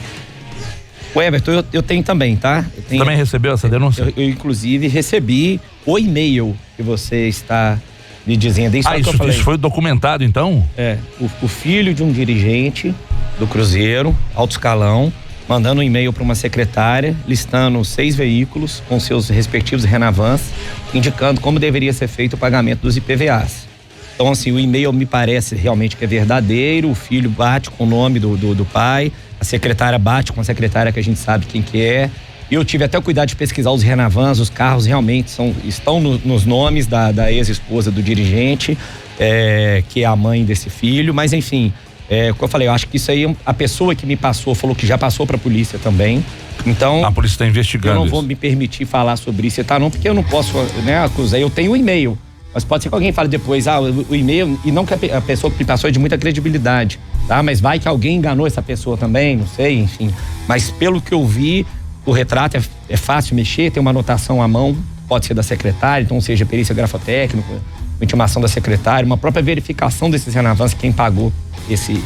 O Everton, eu tenho também, tá? Também recebeu essa denúncia? Eu inclusive recebi o e-mail que você está me dizendo. Isso foi documentado então? O filho de um dirigente do Cruzeiro, alto escalão, mandando um e-mail para uma secretária, listando 6 veículos com seus respectivos Renavans, indicando como deveria ser feito o pagamento dos IPVAs. Então, assim, o e-mail me parece realmente que é verdadeiro, o filho bate com o nome do pai, a secretária bate com a secretária que a gente sabe quem que é. E eu tive até o cuidado de pesquisar os Renavans, os carros realmente estão nos nomes da ex-esposa do dirigente, que é a mãe desse filho, mas enfim... como eu falei, eu acho que isso aí, a pessoa que me passou falou que já passou para a polícia também. Então, a polícia está investigando. Eu não vou me permitir falar sobre isso, não, porque eu não posso, acusar. Eu tenho um e-mail, mas pode ser que alguém fale depois, o e-mail, e não que a pessoa que me passou é de muita credibilidade, tá? Mas vai que alguém enganou essa pessoa também, não sei, enfim. Mas pelo que eu vi, o retrato é fácil mexer, tem uma anotação à mão, pode ser da secretária, então seja perícia grafotécnica, intimação da secretária, uma própria verificação desses Renavans, quem pagou esse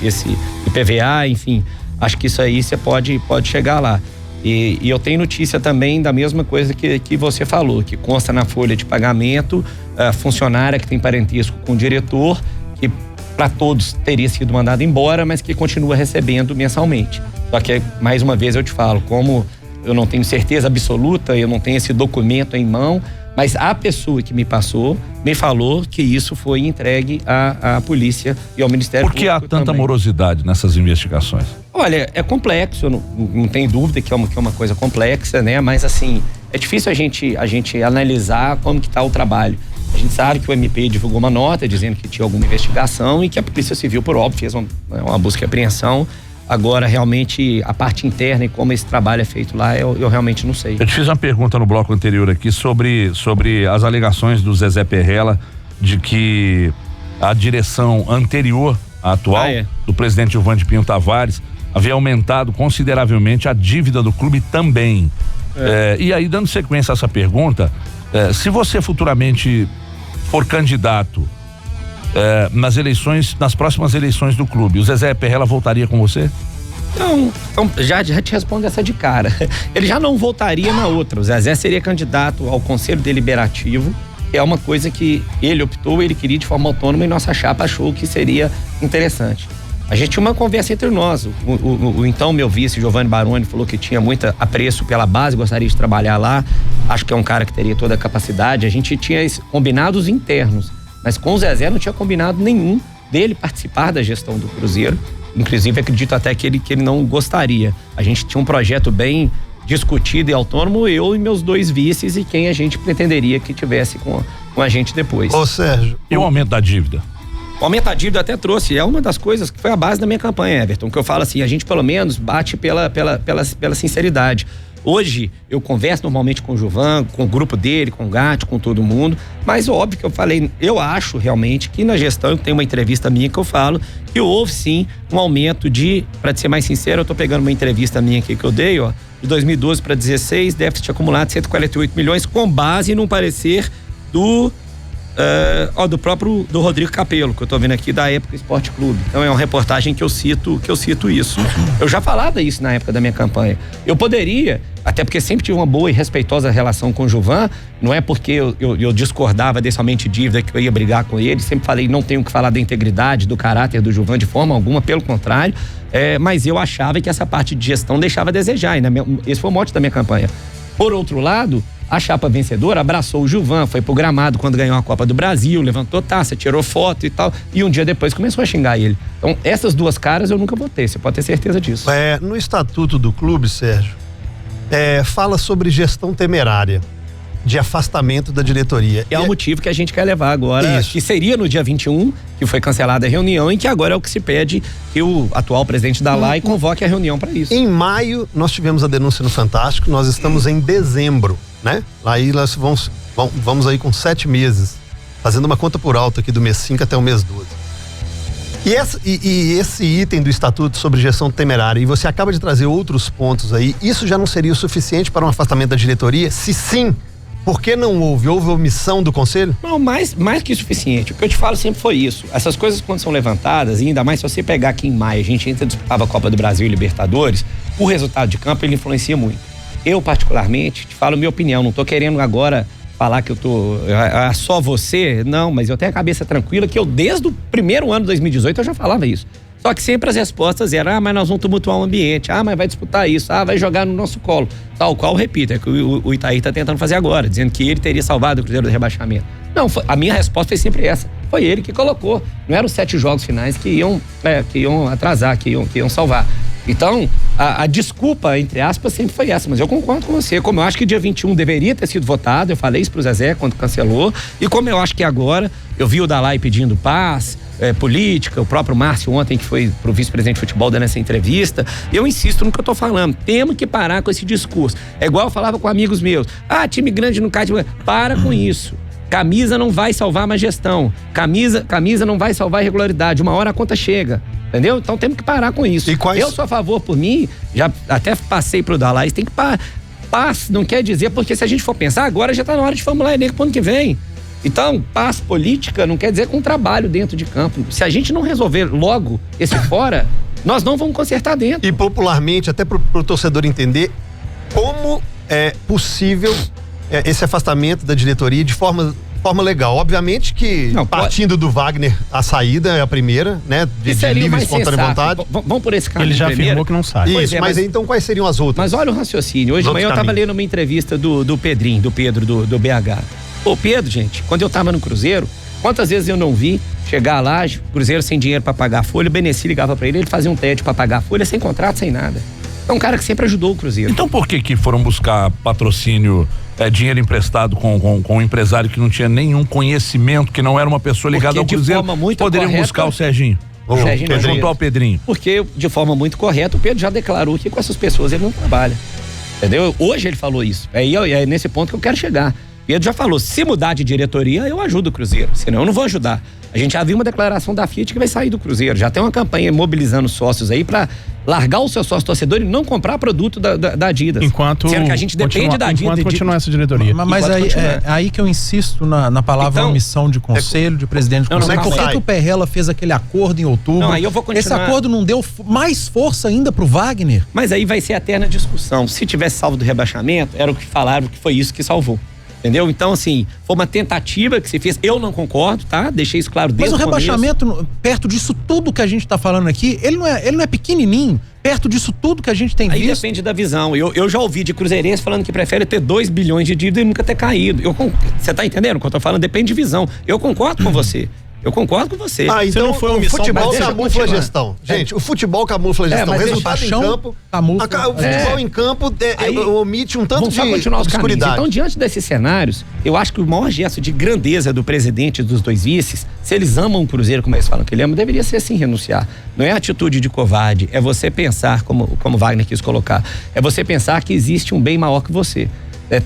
IPVA, enfim, acho que isso aí você pode chegar lá. E eu tenho notícia também da mesma coisa que você falou, que consta na folha de pagamento, funcionária que tem parentesco com o diretor, que para todos teria sido mandado embora, mas que continua recebendo mensalmente. Só que, mais uma vez eu te falo, como eu não tenho certeza absoluta, eu não tenho esse documento em mão, mas a pessoa que me passou me falou que isso foi entregue à polícia e ao Ministério Público. Por que há tanta morosidade nessas investigações? Olha, é complexo, eu não tenho dúvida que é uma coisa complexa, né? Mas assim, é difícil a gente analisar como que tá o trabalho. A gente sabe que o MP divulgou uma nota dizendo que tinha alguma investigação e que a Polícia Civil, por óbvio, fez uma busca e apreensão. Agora, realmente, a parte interna e como esse trabalho é feito lá, eu realmente não sei. Eu te fiz uma pergunta no bloco anterior aqui sobre as alegações do Zezé Perrella de que a direção anterior à atual, do presidente Gilvan de Pinho Tavares, havia aumentado consideravelmente a dívida do clube também. E aí, dando sequência a essa pergunta, se você futuramente for candidato nas próximas eleições do clube, o Zezé Perrella voltaria com você? Não, já te respondo essa de cara. Ele já não voltaria na outra. O Zezé seria candidato ao Conselho Deliberativo, que é uma coisa que ele optou, ele queria de forma autônoma e nossa chapa achou que seria interessante. A gente tinha uma conversa entre nós. O então meu vice, Giovanni Baroni, falou que tinha muito apreço pela base, gostaria de trabalhar lá. Acho que é um cara que teria toda a capacidade. A gente tinha combinados internos, mas com o Zezé não tinha combinado nenhum dele participar da gestão do Cruzeiro. Inclusive, acredito até que ele não gostaria. A gente tinha um projeto bem discutido e autônomo, eu e meus 2 vices e quem a gente pretenderia que tivesse com a gente depois. Ô Sérgio, e o aumento da dívida? O aumento da dívida até trouxe, é uma das coisas que foi a base da minha campanha, Everton, que eu falo assim, a gente pelo menos bate pela sinceridade. Hoje, eu converso normalmente com o Gilvan, com o grupo dele, com o Gatti, com todo mundo, mas óbvio que eu falei, eu acho realmente que na gestão, tem uma entrevista minha que eu falo, que houve sim um aumento para ser mais sincero, eu tô pegando uma entrevista minha aqui que eu dei, de 2012 para 2016, déficit acumulado de 148 milhões, com base num parecer do Rodrigo Capello, que eu tô vendo aqui da Época Esporte Clube. Então é uma reportagem que eu cito isso. Eu já falava isso na época da minha campanha. Eu poderia, até porque sempre tive uma boa e respeitosa relação com o Gilvan, não é porque eu discordava desse aumento de dívida que eu ia brigar com ele, sempre falei, não tenho que falar da integridade, do caráter do Gilvan de forma alguma, pelo contrário, mas eu achava que essa parte de gestão deixava a desejar, esse foi o mote da minha campanha. Por outro lado, a chapa vencedora abraçou o Gilvan, foi pro gramado quando ganhou a Copa do Brasil, levantou taça, tirou foto e tal, e um dia depois começou a xingar ele. Então, essas 2 caras eu nunca votei, você pode ter certeza disso. No estatuto do clube, Sérgio, fala sobre gestão temerária. de afastamento da diretoria. É o motivo que a gente quer levar agora, que seria no dia 21, que foi cancelada a reunião, e que agora é o que se pede que o atual presidente da LAI convoque a reunião para isso. Em maio, nós tivemos a denúncia no Fantástico, nós estamos em dezembro, né? Aí nós vamos aí com 7 meses, fazendo uma conta por alto aqui do mês 5 até o mês 12. E esse item do Estatuto sobre Gestão Temerária, e você acaba de trazer outros pontos aí, isso já não seria o suficiente para um afastamento da diretoria? Se sim, por que não houve? Houve omissão do Conselho? Não, mais que suficiente. O que eu te falo sempre foi isso. Essas coisas, quando são levantadas, e ainda mais se você pegar aqui em maio, a gente ainda disputava a Copa do Brasil e Libertadores, o resultado de campo, ele influencia muito. Eu, particularmente, te falo minha opinião, não tô querendo agora falar que eu tô só você, não, mas eu tenho a cabeça tranquila que eu, desde o primeiro ano de 2018, eu já falava isso. Só que sempre as respostas eram, mas nós vamos tumultuar o ambiente, mas vai disputar isso, vai jogar no nosso colo. Tal qual, repito, é que o Itaí tá tentando fazer agora, dizendo que ele teria salvado o Cruzeiro do rebaixamento. Não, a minha resposta foi sempre essa. Foi ele que colocou. Não eram os 7 jogos finais que iam atrasar, que iam salvar. Então, a desculpa, entre aspas, sempre foi essa, mas eu concordo com você. Como eu acho que dia 21 deveria ter sido votado, eu falei isso pro Zezé quando cancelou, e como eu acho que agora, eu vi o Dalai pedindo paz, política, o próprio Márcio ontem, que foi pro vice-presidente de futebol dando essa entrevista, eu insisto no que eu tô falando, temos que parar com esse discurso. É igual eu falava com amigos meus, time grande não cai, para com isso. Camisa não vai salvar uma gestão, camisa não vai salvar a irregularidade, uma hora a conta chega. Entendeu? Então temos que parar com isso. Eu sou a favor, por mim, já até passei pro Dalai, tem que parar. Paz não quer dizer, porque se a gente for pensar, agora já tá na hora de formular elenco pro ano que vem. Então, paz política não quer dizer com trabalho dentro de campo. Se a gente não resolver logo esse fora, nós não vamos consertar dentro. E popularmente, até pro torcedor entender, como é possível esse afastamento da diretoria de forma legal. Obviamente que, partindo do Wagner, a saída é a primeira, né? De livre e espontânea vontade. Vamos por esse caminho. Ele já afirmou que não sai. Isso, mas então quais seriam as outras? Mas olha o raciocínio. Hoje de manhã eu tava lendo uma entrevista do Pedrinho, do Pedro, do BH. Ô Pedro, gente, quando eu tava no Cruzeiro, quantas vezes eu não vi chegar lá, Cruzeiro sem dinheiro pra pagar a folha, o Beneci ligava pra ele fazia um TED pra pagar a folha, sem contrato, sem nada. É um cara que sempre ajudou o Cruzeiro. Então por que foram buscar patrocínio, dinheiro emprestado com um empresário que não tinha nenhum conhecimento, que não era uma pessoa ligada ao Cruzeiro? Poderiam buscar o Serginho. Junto ao Pedrinho. Porque, de forma muito correta, o Pedro já declarou que com essas pessoas ele não trabalha. Entendeu? Hoje ele falou isso. É nesse ponto que eu quero chegar. Pedro já falou, se mudar de diretoria, eu ajudo o Cruzeiro. Senão eu não vou ajudar. A gente já viu uma declaração da Fiat que vai sair do Cruzeiro. Já tem uma campanha mobilizando sócios aí pra largar o seu sócio torcedor e não comprar produto da Adidas. Sendo que a gente depende da Adidas. Enquanto continuar essa diretoria. Mas aí que eu insisto na palavra omissão de conselho, de presidente de conselho. Por que o Perrella fez aquele acordo em outubro? Não, aí eu vou continuar. Esse acordo não deu mais força ainda pro Wagner? Mas aí vai ser a eterna discussão. Se tivesse salvo do rebaixamento, era o que falaram que foi isso que salvou. Entendeu? Então, assim, foi uma tentativa que se fez. Eu não concordo, tá? Deixei isso claro desde o começo. Mas o rebaixamento, perto disso tudo que a gente tá falando aqui, ele não é pequenininho. Perto disso tudo que a gente tem visto. Aí depende da visão. Eu já ouvi de cruzeirense falando que prefere ter 2 bilhões de dívida e nunca ter caído. Você tá entendendo o que eu tô falando? Depende de visão. Eu concordo com você. Eu concordo com você. Então não foi o futebol camufla a gestão. Gente, o futebol camufla a gestão. Resultado em campo, o futebol em campo omite um tanto de obscuridade. Então, diante desses cenários, eu acho que o maior gesto de grandeza do presidente e dos 2 vices, se eles amam o Cruzeiro como eles falam que ele ama, deveria ser assim, renunciar. Não é atitude de covarde, é você pensar, como Wagner quis colocar, é você pensar que existe um bem maior que você.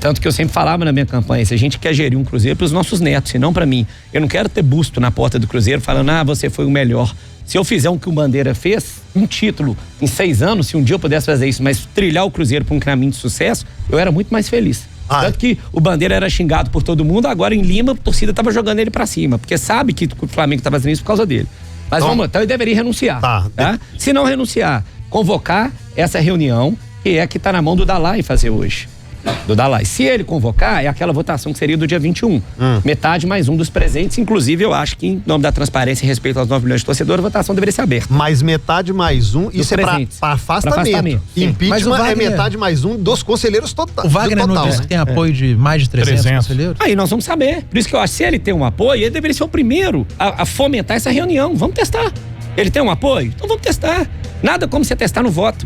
Tanto que eu sempre falava na minha campanha, se a gente quer gerir um Cruzeiro para os nossos netos e não para mim. Eu não quero ter busto na porta do Cruzeiro falando, você foi o melhor. Se eu fizer o que o Bandeira fez, um título em 6 anos, se um dia eu pudesse fazer isso, mas trilhar o Cruzeiro para um caminho de sucesso, eu era muito mais feliz. Tanto que o Bandeira era xingado por todo mundo, agora em Lima a torcida estava jogando ele para cima, porque sabe que o Flamengo está fazendo isso por causa dele. Mas então ele deveria renunciar. Tá? Se não renunciar, convocar essa reunião, que está na mão do Dalai fazer hoje. Do Dalai. Se ele convocar, é aquela votação que seria do dia 21. Metade mais um dos presentes. Inclusive, eu acho que, em nome da transparência e respeito aos 9 milhões de torcedores, a votação deveria ser aberta. Mas metade mais um, isso é para afastamento. Impeachment é metade mais um dos conselheiros total. O Wagner não disse que tem apoio de mais de 300 conselheiros? Aí nós vamos saber. Por isso que eu acho que se ele tem um apoio, ele deveria ser o primeiro a fomentar essa reunião. Vamos testar. Ele tem um apoio? Então vamos testar. Nada como você testar no voto.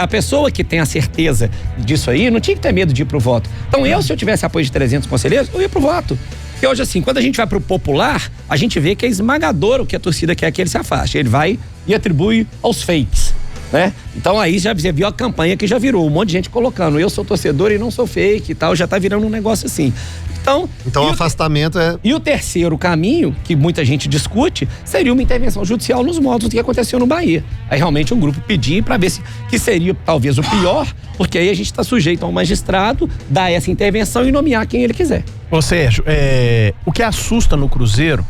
A pessoa que tem a certeza disso aí não tinha que ter medo de ir pro voto. Então se eu tivesse apoio de 300 conselheiros, eu ia pro voto. Porque hoje, assim, quando a gente vai pro popular, a gente vê que é esmagador o que a torcida quer que ele se afaste. Ele vai e atribui aos fakes, né? Então aí já viu a campanha que já virou, um monte de gente colocando, eu sou torcedor e não sou fake e tal, já tá virando um negócio assim. Então o afastamento é... E o terceiro caminho, que muita gente discute, seria uma intervenção judicial nos modos do que aconteceu no Bahia. Aí realmente um grupo pedir para ver que seria talvez o pior, porque aí a gente está sujeito a um magistrado dar essa intervenção e nomear quem ele quiser. Ô Sérgio, o que assusta no Cruzeiro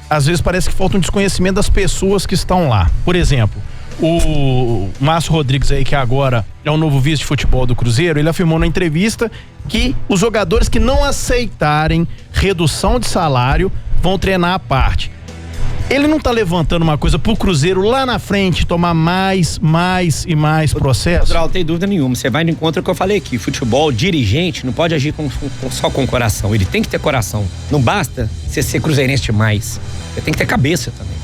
às vezes parece que falta um desconhecimento das pessoas que estão lá. Por exemplo, o Márcio Rodrigues aí, que agora é o novo vice de futebol do Cruzeiro, ele afirmou na entrevista que os jogadores que não aceitarem redução de salário vão treinar à parte. Ele não tá levantando uma coisa pro Cruzeiro lá na frente tomar mais e mais processo? Não tem dúvida nenhuma, você vai no encontro que eu falei aqui, futebol, dirigente não pode agir só com o coração, ele tem que ter coração, não basta você ser cruzeirense demais, você tem que ter cabeça também.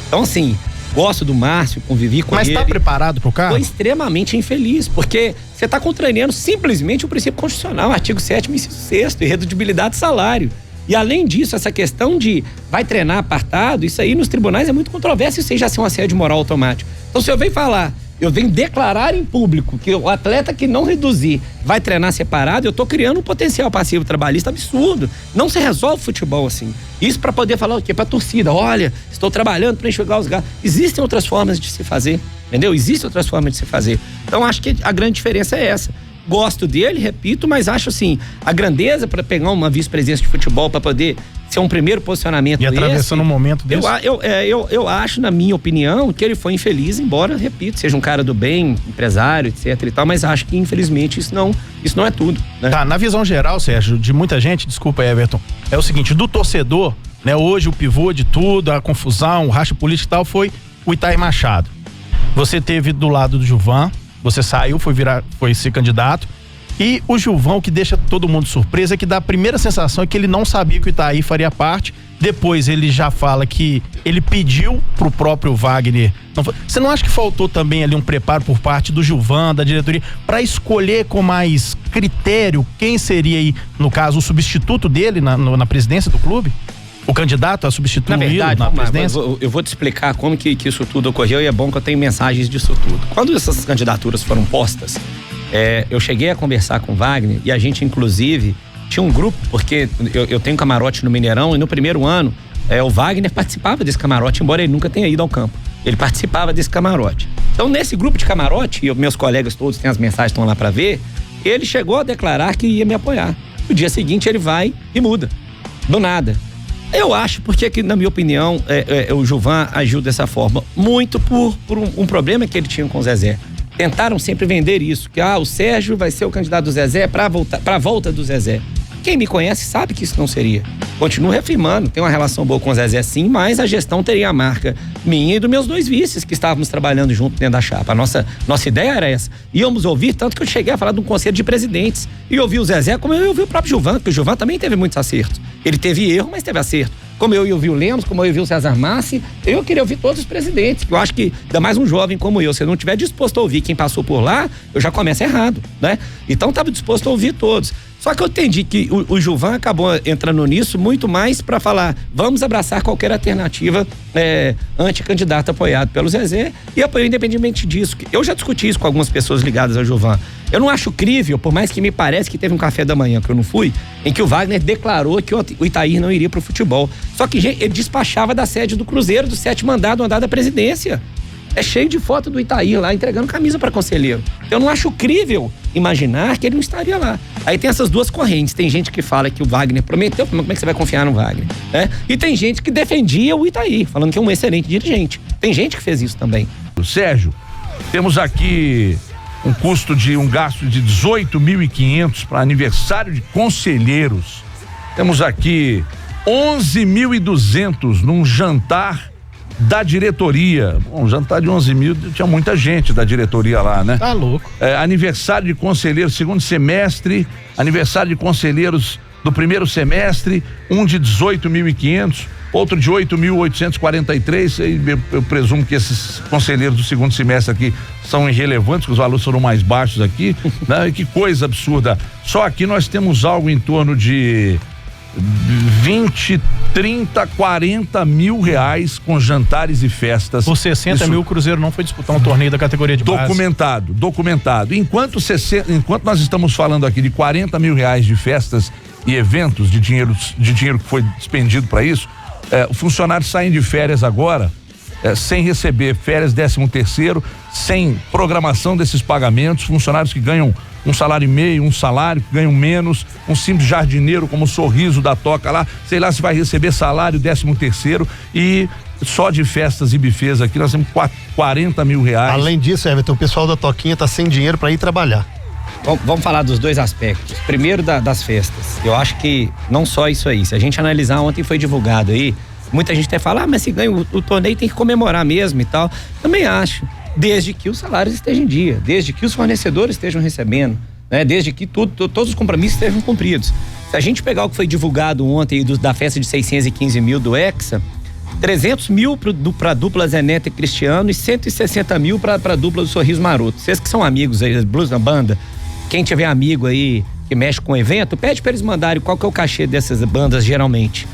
Então assim, gosto do Márcio, convivi com ele. Mas tá preparado pro cargo? Tô extremamente infeliz, porque você tá contrariando simplesmente o princípio constitucional, artigo 7º, inciso 6º, irredutibilidade de salário. E além disso, essa questão de vai treinar apartado, isso aí nos tribunais é muito controverso, isso aí já é um assédio moral automático. Então se eu venho declarar em público que o atleta que não reduzir vai treinar separado, eu tô criando um potencial passivo trabalhista absurdo. Não se resolve futebol assim. Isso para poder falar o quê? Pra torcida, olha, estou trabalhando para enxugar os gastos. Existem outras formas de se fazer, entendeu? Existem outras formas de se fazer. Então acho que a grande diferença é essa. Gosto dele, repito, mas acho assim, a grandeza para pegar uma vice-presidência de futebol para poder ser um primeiro posicionamento e atravessando um momento desse. Eu acho, na minha opinião, que ele foi infeliz, embora, repito, seja um cara do bem, empresário, etc e tal, mas acho que infelizmente isso não é tudo, né? Tá, na visão geral, Sérgio, de muita gente, desculpa, Everton, é o seguinte, do torcedor, né, hoje o pivô de tudo, a confusão, o racha político e tal, foi o Itair Machado. Você teve do lado do Gilvan, você saiu, foi ser candidato. E o Gilvão, que deixa todo mundo surpreso, é que dá a primeira sensação é que ele não sabia que o Itair faria parte. Depois ele já fala que ele pediu pro próprio Wagner. Você não acha que faltou também ali um preparo por parte do Gilvan, da diretoria, para escolher com mais critério quem seria aí, no caso, o substituto dele na presidência do clube? O candidato a substituir na presidência? Eu vou te explicar como que isso tudo ocorreu e é bom que eu tenho mensagens disso tudo. Quando essas candidaturas foram postas, eu cheguei a conversar com o Wagner e a gente, inclusive, tinha um grupo, porque eu tenho camarote no Mineirão e no primeiro ano, o Wagner participava desse camarote, embora ele nunca tenha ido ao campo. Ele participava desse camarote. Então, nesse grupo de camarote, e meus colegas todos têm as mensagens, estão lá para ver, ele chegou a declarar que ia me apoiar. No dia seguinte, ele vai e muda. Do nada. Eu acho, porque que, na minha opinião, o Gilvan agiu dessa forma, muito por um problema que ele tinha com o Zezé. Tentaram sempre vender isso, que o Sérgio vai ser o candidato do Zezé para a volta do Zezé. Quem me conhece sabe que isso não seria. Continuo reafirmando, tem uma relação boa com o Zezé sim, mas a gestão teria a marca minha e dos meus dois vices que estávamos trabalhando junto dentro da chapa. A nossa ideia era essa. Íamos ouvir, tanto que eu cheguei a falar de um conselho de presidentes e ouvi o Zezé como eu ouvi o próprio Gilvan, porque o Gilvan também teve muitos acertos. Ele teve erro, mas teve acerto. Como eu ouvi o Lemos, como eu ouvi o César Massi, eu queria ouvir todos os presidentes, que eu acho que, ainda mais um jovem como eu, se eu não estiver disposto a ouvir quem passou por lá, eu já começo errado, né? Então estava disposto a ouvir todos. Só que eu entendi que o Gilvan acabou entrando nisso muito mais para falar, vamos abraçar qualquer alternativa anticandidato apoiado pelo Zezé e apoiou independentemente disso. Eu já discuti isso com algumas pessoas ligadas ao Gilvan. Eu não acho crível, por mais que me pareça que teve um café da manhã que eu não fui, em que o Wagner declarou que o Itair não iria pro futebol. Só que, gente, ele despachava da sede do Cruzeiro, do 7º andar da presidência. É cheio de foto do Itair lá, entregando camisa para conselheiro. Eu não acho crível imaginar que ele não estaria lá. Aí tem essas duas correntes. Tem gente que fala que o Wagner prometeu, como é que você vai confiar no Wagner? E tem gente que defendia o Itair, falando que é um excelente dirigente. Tem gente que fez isso também. Sérgio, temos aqui um gasto de 18.500 para aniversário de conselheiros. Temos aqui 11.200 num jantar da diretoria. Bom, jantar de 11 mil, tinha muita gente da diretoria lá, né? Tá louco. Aniversário de conselheiros segundo semestre, aniversário de conselheiros do primeiro semestre, um de 18.500, outro de 8.843, eu presumo que esses conselheiros do segundo semestre aqui são irrelevantes, que os valores foram mais baixos aqui, né? Que coisa absurda. Só aqui nós temos algo em torno de 20, 30, 40 mil reais com jantares e festas. Por 60 mil, o Cruzeiro não foi disputar um torneio da categoria de base. Documentado. Enquanto nós estamos falando aqui de 40 mil reais de festas e eventos, de dinheiro que foi despendido para isso, os funcionários saem de férias agora, sem receber férias 13º, sem programação desses pagamentos, funcionários que ganham um salário e meio, um salário que ganham menos, um simples jardineiro como o Sorriso da Toca lá, sei lá se vai receber salário 13º, e só de festas e bufês aqui nós temos 40 mil reais. Além disso, Everton, o pessoal da Toquinha tá sem dinheiro para ir trabalhar. Vamos falar dos dois aspectos. Primeiro das festas. Eu acho que não só isso aí. Se a gente analisar, ontem foi divulgado aí, muita gente até fala, mas se ganha o torneio tem que comemorar mesmo e tal. Também acho. Desde que os salários estejam em dia, desde que os fornecedores estejam recebendo, né? Desde que todos os compromissos estejam cumpridos. Se a gente pegar o que foi divulgado ontem da festa de 615 mil do Hexa, 300 mil para dupla Zé Neto e Cristiano e 160 mil para dupla do Sorriso Maroto. Vocês que são amigos aí, Blues na Banda, quem tiver amigo aí que mexe com o evento, pede para eles mandarem qual que é o cachê dessas bandas geralmente.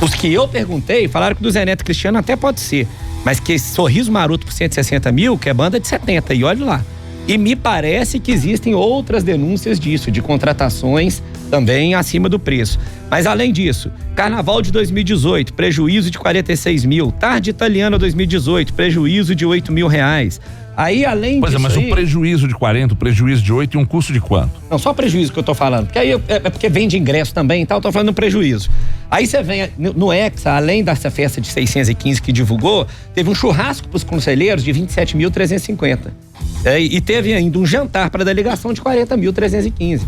Os que eu perguntei falaram que do Zé Neto e Cristiano até pode ser, mas que Sorriso Maroto por 160 mil, que é banda de 70, e olha lá. E me parece que existem outras denúncias disso, de contratações também acima do preço. Mas além disso, Carnaval de 2018, prejuízo de 46 mil. Tarde Italiana 2018, prejuízo de 8 mil reais. Aí, além disso. Mas o prejuízo de 40, o prejuízo de 8 e um custo de quanto? Não, só prejuízo que eu tô falando. Porque aí é porque vende ingresso também e tal, eu tô falando do prejuízo. Aí você vem no Hexa, além dessa festa de 615 que divulgou, teve um churrasco pros conselheiros de 27.350. E teve ainda um jantar para a delegação de 40.315.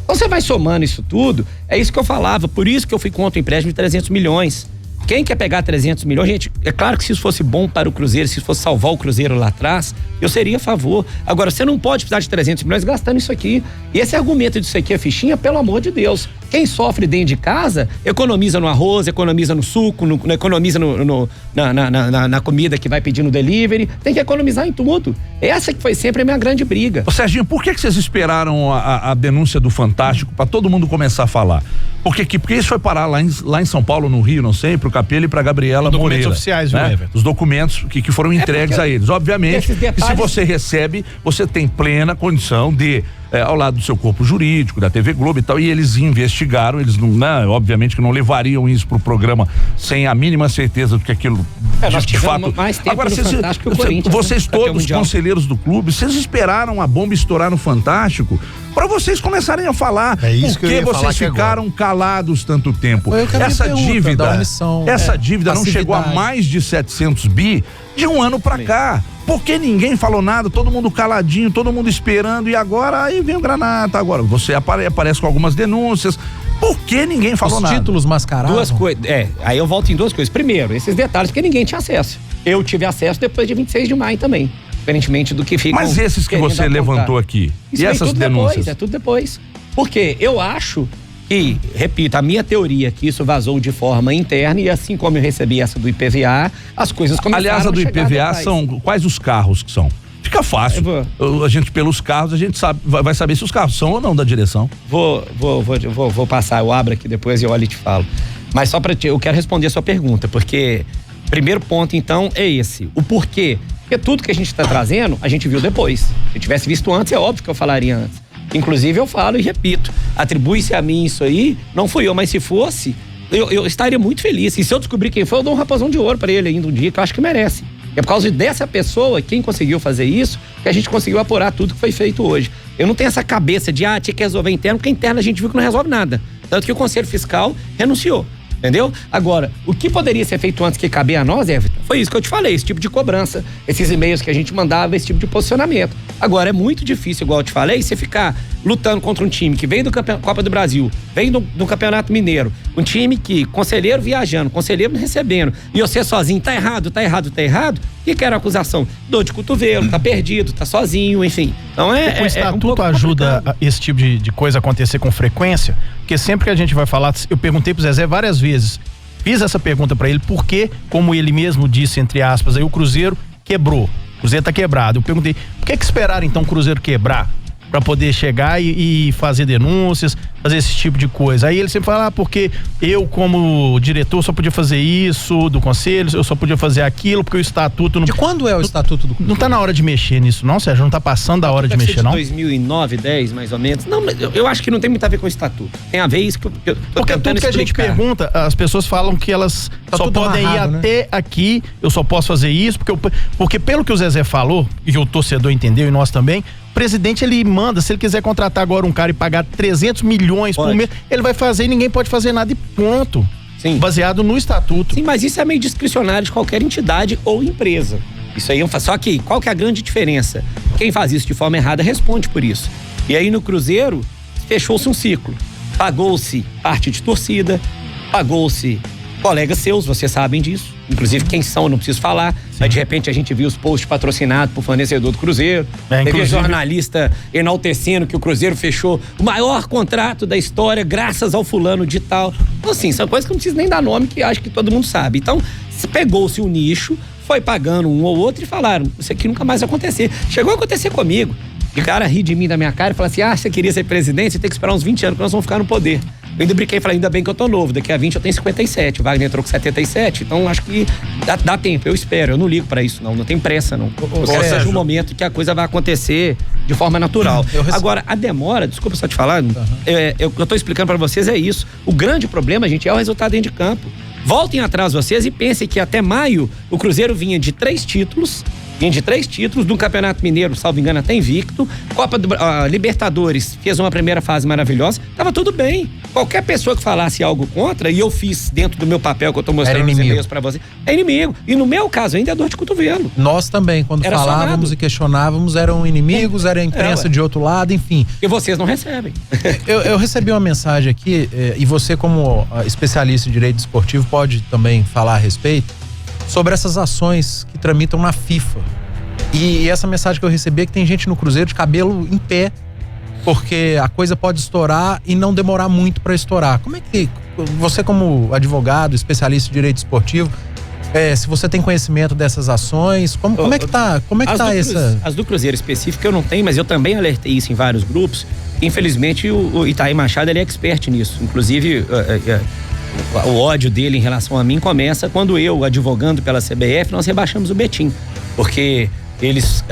Então você vai somando isso tudo, é isso que eu falava, por isso que eu fui contra o empréstimo de 300 milhões. Quem quer pegar 300 milhões, gente, é claro que se isso fosse bom para o Cruzeiro, se isso fosse salvar o Cruzeiro lá atrás, eu seria a favor. Agora, você não pode precisar de 300 milhões gastando isso aqui. E esse argumento disso aqui é fichinha, pelo amor de Deus. Quem sofre dentro de casa, economiza no arroz, economiza no suco, economiza na comida que vai pedir no delivery, tem que economizar em tudo. Essa que foi sempre a minha grande briga. Ô Serginho, por que vocês esperaram a denúncia do Fantástico para todo mundo começar a falar? Porque isso foi parar lá em São Paulo, no Rio, não sei, pro Capello e pra Gabriela Moreira. Documentos oficiais, né? Everton. Os documentos que foram entregues a eles. Obviamente, que se você recebe, você tem plena condição de, ao lado do seu corpo jurídico, da TV Globo e tal, e eles investigaram, eles não, obviamente que não levariam isso pro programa sem a mínima certeza do que aquilo de fato. Mais tempo agora, vocês todos, conselheiros do clube, vocês esperaram a bomba estourar no Fantástico para vocês começarem a falar. É isso por que vocês ficaram calados tanto tempo? Essa dívida não chegou a mais de 700 bi de um ano pra cá. Por que ninguém falou nada? Todo mundo caladinho, todo mundo esperando, e agora aí vem o Granata. Agora você aparece com algumas denúncias. Por que ninguém falou nada? Os títulos mascarados. Duas coisas. Aí eu volto em duas coisas. Primeiro, esses detalhes que ninguém tinha acesso. Eu tive acesso depois de 26 de maio também. Diferentemente do que fica. Mas esses que você levantou aqui, isso, e essas denúncias? É tudo depois. Porque eu acho que, repito, a minha teoria é que isso vazou de forma interna, e assim como eu recebi essa do IPVA, as coisas começaram a chegar. Aliás, a do IPVA são quais os carros que são? Fica fácil. A gente, pelos carros, a gente vai saber se os carros são ou não da direção. Vou passar, eu abro aqui depois e eu olho e te falo. Mas só eu quero responder a sua pergunta, porque primeiro ponto, então, é esse. O porquê? Porque tudo que a gente está trazendo, a gente viu depois. Se eu tivesse visto antes, é óbvio que eu falaria antes. Inclusive, eu falo e repito, atribui-se a mim isso aí, não fui eu, mas se fosse, eu estaria muito feliz. E se eu descobrir quem foi, eu dou um rapazão de ouro para ele ainda um dia, que eu acho que merece. É por causa dessa pessoa, quem conseguiu fazer isso, que a gente conseguiu apurar tudo que foi feito hoje. Eu não tenho essa cabeça de, tinha que resolver interno, porque interno a gente viu que não resolve nada. Tanto que o Conselho Fiscal renunciou. Entendeu? Agora, o que poderia ser feito antes que caber a nós, Everton, foi isso que eu te falei, esse tipo de cobrança, esses e-mails que a gente mandava, esse tipo de posicionamento. Agora, é muito difícil, igual eu te falei, você ficar lutando contra um time que vem do Copa do Brasil, vem do Campeonato Mineiro, um time que, conselheiro viajando, conselheiro recebendo, e você sozinho, tá errado, o que era a acusação? Dor de cotovelo, tá perdido, tá sozinho, enfim. Então o estatuto ajuda esse tipo de coisa acontecer com frequência, porque sempre que a gente vai falar, eu perguntei pro Zezé várias vezes, fiz essa pergunta para ele, porque, como ele mesmo disse, entre aspas, aí o Cruzeiro quebrou. O Cruzeiro tá quebrado. Eu perguntei, por que esperaram então o Cruzeiro quebrar? Pra poder chegar e fazer denúncias, fazer esse tipo de coisa. Aí ele sempre fala, porque eu como diretor só podia fazer isso do conselho, eu só podia fazer aquilo, porque o estatuto não... De quando é o estatuto do Cruzeiro? Não tá na hora de mexer nisso não, Sérgio? Não tá passando da hora de mexer não? 2009, 10 mais ou menos. Não, eu acho que não tem muito a ver com o estatuto. Tem a ver isso que eu tô porque tudo que a gente pergunta, as pessoas falam que elas só podem ir até aqui, eu só posso fazer isso, porque pelo que o Zezé falou, e o torcedor entendeu, e nós também, o presidente, ele manda, se ele quiser contratar agora um cara e pagar 300 milhões por mês, ele vai fazer e ninguém pode fazer nada e pronto. Sim. Baseado no estatuto. Sim, mas isso é meio discricionário de qualquer entidade ou empresa. Isso aí, só que qual que é a grande diferença? Quem faz isso de forma errada responde por isso. E aí no Cruzeiro, fechou-se um ciclo. Pagou-se parte de torcida, pagou-se colegas seus, vocês sabem disso. Inclusive quem são, eu não preciso falar. Mas de repente a gente viu os posts patrocinados por fornecedor do Cruzeiro. Teve jornalista enaltecendo que o Cruzeiro fechou o maior contrato da história graças ao fulano de tal. Então assim, são coisas que eu não preciso nem dar nome, que acho que todo mundo sabe. Então, pegou-se um nicho, foi pagando um ou outro e falaram, isso aqui nunca mais vai acontecer. Chegou a acontecer comigo. O cara ri de mim da minha cara e fala assim, você queria ser presidente, você tem que esperar uns 20 anos que nós vamos ficar no poder. Eu ainda brinquei e falei, ainda bem que eu tô novo, daqui a 20 eu tenho 57, o Wagner entrou com 77, então acho que dá tempo, eu espero, eu não ligo pra isso não tem pressa não. Seja um momento que a coisa vai acontecer de forma natural. Agora, a demora, desculpa só te falar, eu tô explicando pra vocês é isso, o grande problema, gente, é o resultado dentro de campo. Voltem atrás vocês e pensem que até maio o Cruzeiro vinha de 3 títulos, do Campeonato Mineiro, salvo engano, até invicto. Copa do Libertadores, fez uma primeira fase maravilhosa. Tava tudo bem. Qualquer pessoa que falasse algo contra, e eu fiz dentro do meu papel que eu tô mostrando nos e-mails pra você, é inimigo. E no meu caso ainda é dor de cotovelo. Nós também, quando falávamos e questionávamos, eram inimigos, era a imprensa de outro lado, enfim. E vocês não recebem. Eu recebi uma mensagem aqui, e você como especialista em direito esportivo pode também falar a respeito, sobre essas ações que tramitam na FIFA. E essa mensagem que eu recebi é que tem gente no Cruzeiro de cabelo em pé, porque a coisa pode estourar e não demorar muito para estourar. Como é que você, como advogado, especialista em direito esportivo, se você tem conhecimento dessas ações, como é que tá essa... As do Cruzeiro específico eu não tenho, mas eu também alertei isso em vários grupos. Infelizmente o Itaí Machado, ele é expert nisso. Inclusive o ódio dele em relação a mim começa quando eu, advogando pela CBF, nós rebaixamos o Betim. Porque eles,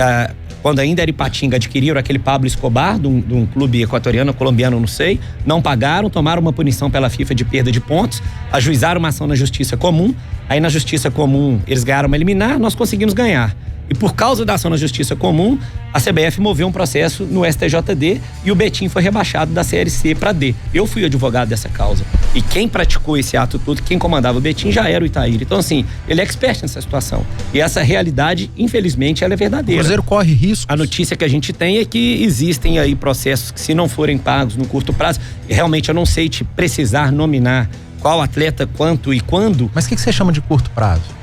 quando ainda era Ipatinga, adquiriram aquele Pablo Escobar, de um clube equatoriano, colombiano, não sei, não pagaram, tomaram uma punição pela FIFA de perda de pontos, ajuizaram uma ação na Justiça Comum, aí na Justiça Comum eles ganharam uma liminar, nós conseguimos ganhar. E por causa da ação na Justiça Comum, a CBF moveu um processo no STJD e o Betim foi rebaixado da Série C para D. Eu fui advogado dessa causa. E quem praticou esse ato todo, quem comandava o Betim já era o Itaíra. Então, assim, ele é expert nessa situação. E essa realidade, infelizmente, ela é verdadeira. O Cruzeiro corre riscos. A notícia que a gente tem é que existem aí processos que, se não forem pagos no curto prazo, realmente eu não sei te precisar nominar qual atleta, quanto e quando. Mas o que você chama de curto prazo?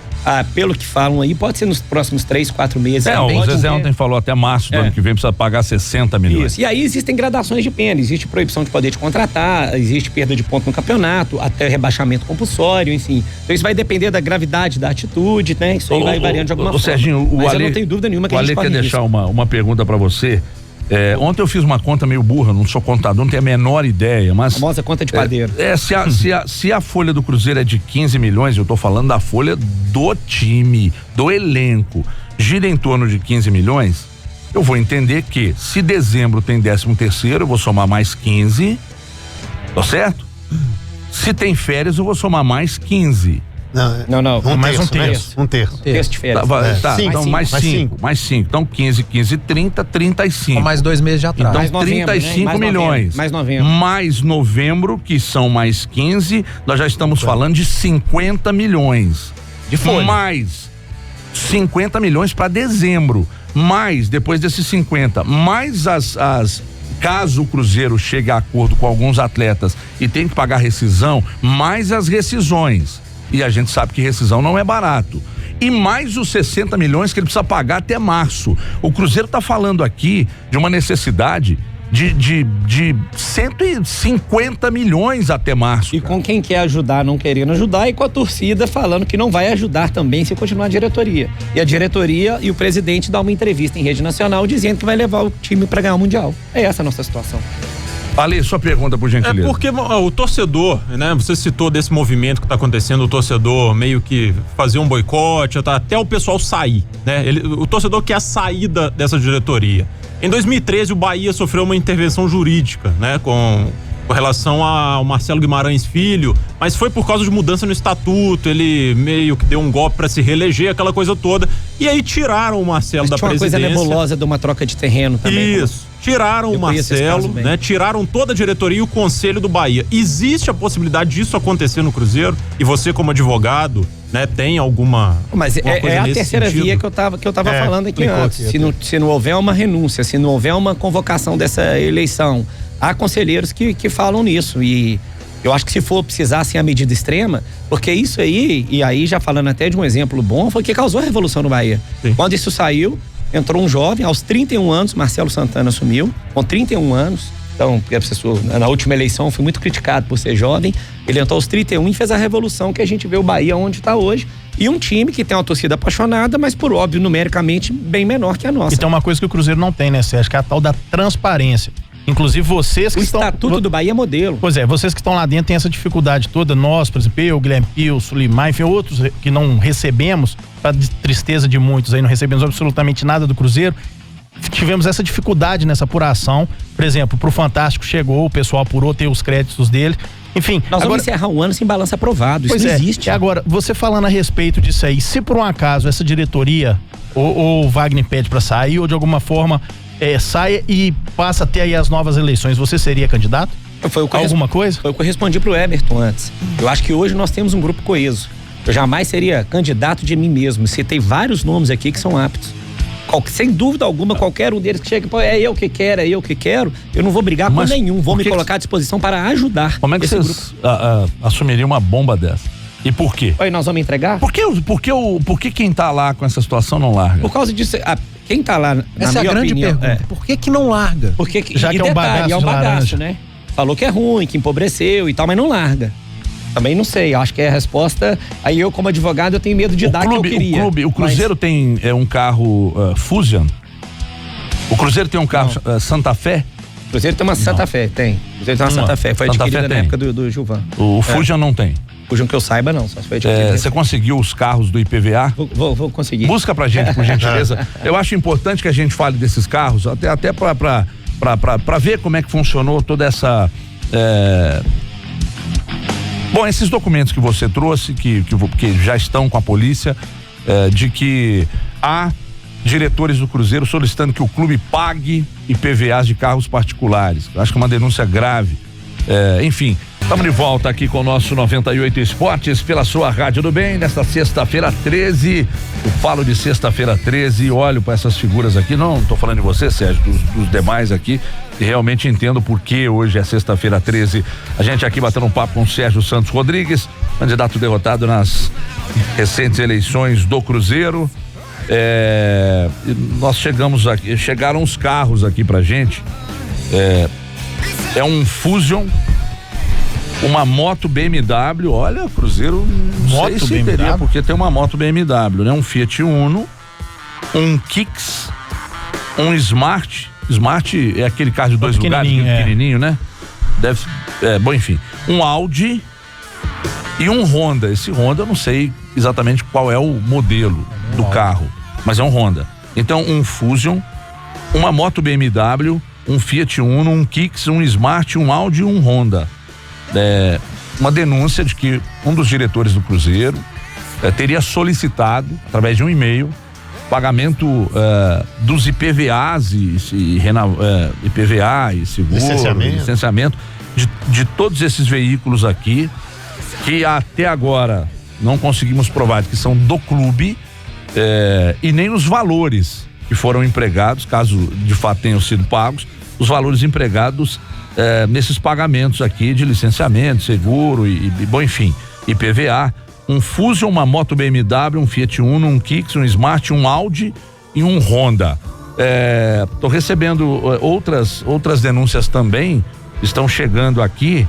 Pelo que falam aí, pode ser nos próximos 3, 4 meses. O Zezé ontem falou até março do ano que vem precisa pagar 60 milhões. Isso. E aí existem gradações de pena, existe proibição de poder de contratar, existe perda de ponto no campeonato, até rebaixamento compulsório, enfim. Então isso vai depender da gravidade da atitude, né? Isso aí vai variando de alguma forma. Serginho, mas eu não tenho dúvida nenhuma que a gente quer deixar uma pergunta pra você. Ontem eu fiz uma conta meio burra, não sou contador, não tenho a menor ideia, mas... A famosa conta de padeiro. Se a folha do Cruzeiro é de 15 milhões, eu tô falando da folha do time, do elenco, gira em torno de 15 milhões, eu vou entender que se dezembro tem 13º, eu vou somar mais 15, tá certo? Se tem férias, eu vou somar mais 15. Não. Um terço. Terço de férias. Então mais 5. Então 15, 30, 35. Com mais 2 meses de atraso. Então mais novembro, 35 né? milhões. Mais novembro. Mais novembro, que são mais 15, nós já estamos falando de 50 milhões. De folha. Mais 50 milhões para dezembro. Mais, depois desses 50, mais caso o Cruzeiro chegue a acordo com alguns atletas e tem que pagar rescisão, mais as rescisões. E a gente sabe que rescisão não é barato. E mais os 60 milhões que ele precisa pagar até março. O Cruzeiro está falando aqui de uma necessidade de 150 milhões até março. E com quem quer ajudar não querendo ajudar, e com a torcida falando que não vai ajudar também se continuar a diretoria. E a diretoria e o presidente dá uma entrevista em rede nacional dizendo que vai levar o time para ganhar o Mundial. É essa a nossa situação. Ale, sua pergunta, por gentileza. É porque o torcedor, né? Você citou desse movimento que tá acontecendo, o torcedor meio que fazer um boicote, até o pessoal sair, né? O torcedor quer a saída dessa diretoria. Em 2013, o Bahia sofreu uma intervenção jurídica, né? Com relação ao Marcelo Guimarães Filho, mas foi por causa de mudança no estatuto, ele meio que deu um golpe para se reeleger, aquela coisa toda, e aí tiraram o Marcelo da presidência. Uma coisa nebulosa de uma troca de terreno também. Isso. Tiraram o Marcelo, né? Tiraram toda a diretoria e o conselho do Bahia. Existe a possibilidade disso acontecer no Cruzeiro? E você, como advogado, né, tem alguma. Mas é a terceira sentido? Via que eu tava falando aqui antes. Se não houver uma renúncia, se não houver uma convocação dessa eleição, há conselheiros que falam nisso. E eu acho que se for precisar, assim, a medida extrema, porque isso aí, e aí já falando até de um exemplo bom, foi o que causou a revolução no Bahia. Sim. Quando isso saiu, entrou um jovem, aos 31 anos, Marcelo Santana assumiu, com 31 anos. Então, na última eleição, fui muito criticado por ser jovem. Ele entrou aos 31 e fez a revolução que a gente vê o Bahia onde está hoje. E um time que tem uma torcida apaixonada, mas por óbvio, numericamente, bem menor que a nossa. E tem uma coisa que o Cruzeiro não tem, né, Sérgio? Que é a tal da transparência. Inclusive vocês que estão... O estatuto do Bahia é modelo. Pois é, vocês que estão lá dentro têm essa dificuldade toda. Nós, por exemplo, eu, Guilherme Pio, Sulimar, enfim, outros que não recebemos, para tristeza de muitos aí, não recebemos absolutamente nada do Cruzeiro. Tivemos essa dificuldade nessa apuração. Por exemplo, pro Fantástico chegou, o pessoal apurou, tem os créditos dele. Enfim. Nós vamos encerrar um ano sem balanço aprovado. Isso não existe. E agora, você falando a respeito disso aí, se por um acaso essa diretoria ou o Wagner pede para sair, ou de alguma forma saia e passa até aí as novas eleições, você seria candidato? Alguma coisa? Foi o que eu respondi pro Everton antes. Eu acho que hoje nós temos um grupo coeso. Eu jamais seria candidato de mim mesmo. Citei vários nomes aqui que são aptos. Sem dúvida alguma, qualquer um deles que chega, é eu que quero, eu não vou brigar com nenhum, vou me colocar à disposição para ajudar. Como é que vocês assumiriam uma bomba dessa? E por quê? Oi, nós vamos entregar? Por que quem tá lá com essa situação não larga? Por causa disso, quem tá lá, essa é a grande pergunta. Por que não larga? Já que é um bagaço, né? Falou que é ruim, que empobreceu e tal, mas não larga. Também não sei, acho que é a resposta. Aí eu, como advogado, eu tenho medo de dar o que eu queria. O Cruzeiro tem um carro Fusion? O Cruzeiro tem um carro Santa Fé? O Cruzeiro tem uma Santa Fé, tem. O Cruzeiro tem uma Santa Fé, foi adquirida na época do Gilvan. O Fusion não tem? Fusion que eu saiba, não. Só foi adquirida. Você conseguiu os carros do IPVA? Vou conseguir. Busca pra gente, por gentileza. Eu acho importante que a gente fale desses carros, até pra ver como é que funcionou toda essa... Bom, esses documentos que você trouxe, que já estão com a polícia, de que há diretores do Cruzeiro solicitando que o clube pague IPVAs de carros particulares. Acho que é uma denúncia grave. Enfim, estamos de volta aqui com o nosso 98 Esportes pela sua Rádio do Bem, nesta sexta-feira 13. Eu falo de sexta-feira 13 e olho para essas figuras aqui, não estou falando de você, Sérgio, dos demais aqui, e realmente entendo por que hoje é sexta-feira 13. A gente aqui batendo um papo com o Sérgio Santos Rodrigues, candidato derrotado nas recentes eleições do Cruzeiro. Nós chegamos aqui, chegaram os carros aqui pra gente. É um Fusion, uma moto BMW, olha, Cruzeiro, não sei se teria, porque tem uma moto BMW, né? Um Fiat Uno, um Kicks, um Smart é aquele carro de 2 lugares, pequenininho, né? Bom, enfim, um Audi e um Honda. Esse Honda eu não sei exatamente qual é o modelo do carro, mas é um Honda. Então, um Fusion, uma moto BMW, um Fiat Uno, um Kicks, um Smart, um Audi e um Honda. Uma denúncia de que um dos diretores do Cruzeiro teria solicitado, através de um e-mail, pagamento dos IPVAs IPVA e seguro, licenciamento de todos esses veículos aqui, que até agora não conseguimos provar que são do clube, e nem os valores que foram empregados, caso de fato tenham sido pagos, os valores empregados nesses pagamentos aqui de licenciamento, seguro bom, enfim, IPVA. Um Fusion, uma moto BMW, um Fiat Uno, um Kicks, um Smart, um Audi e um Honda. Tô recebendo outras denúncias também, estão chegando aqui.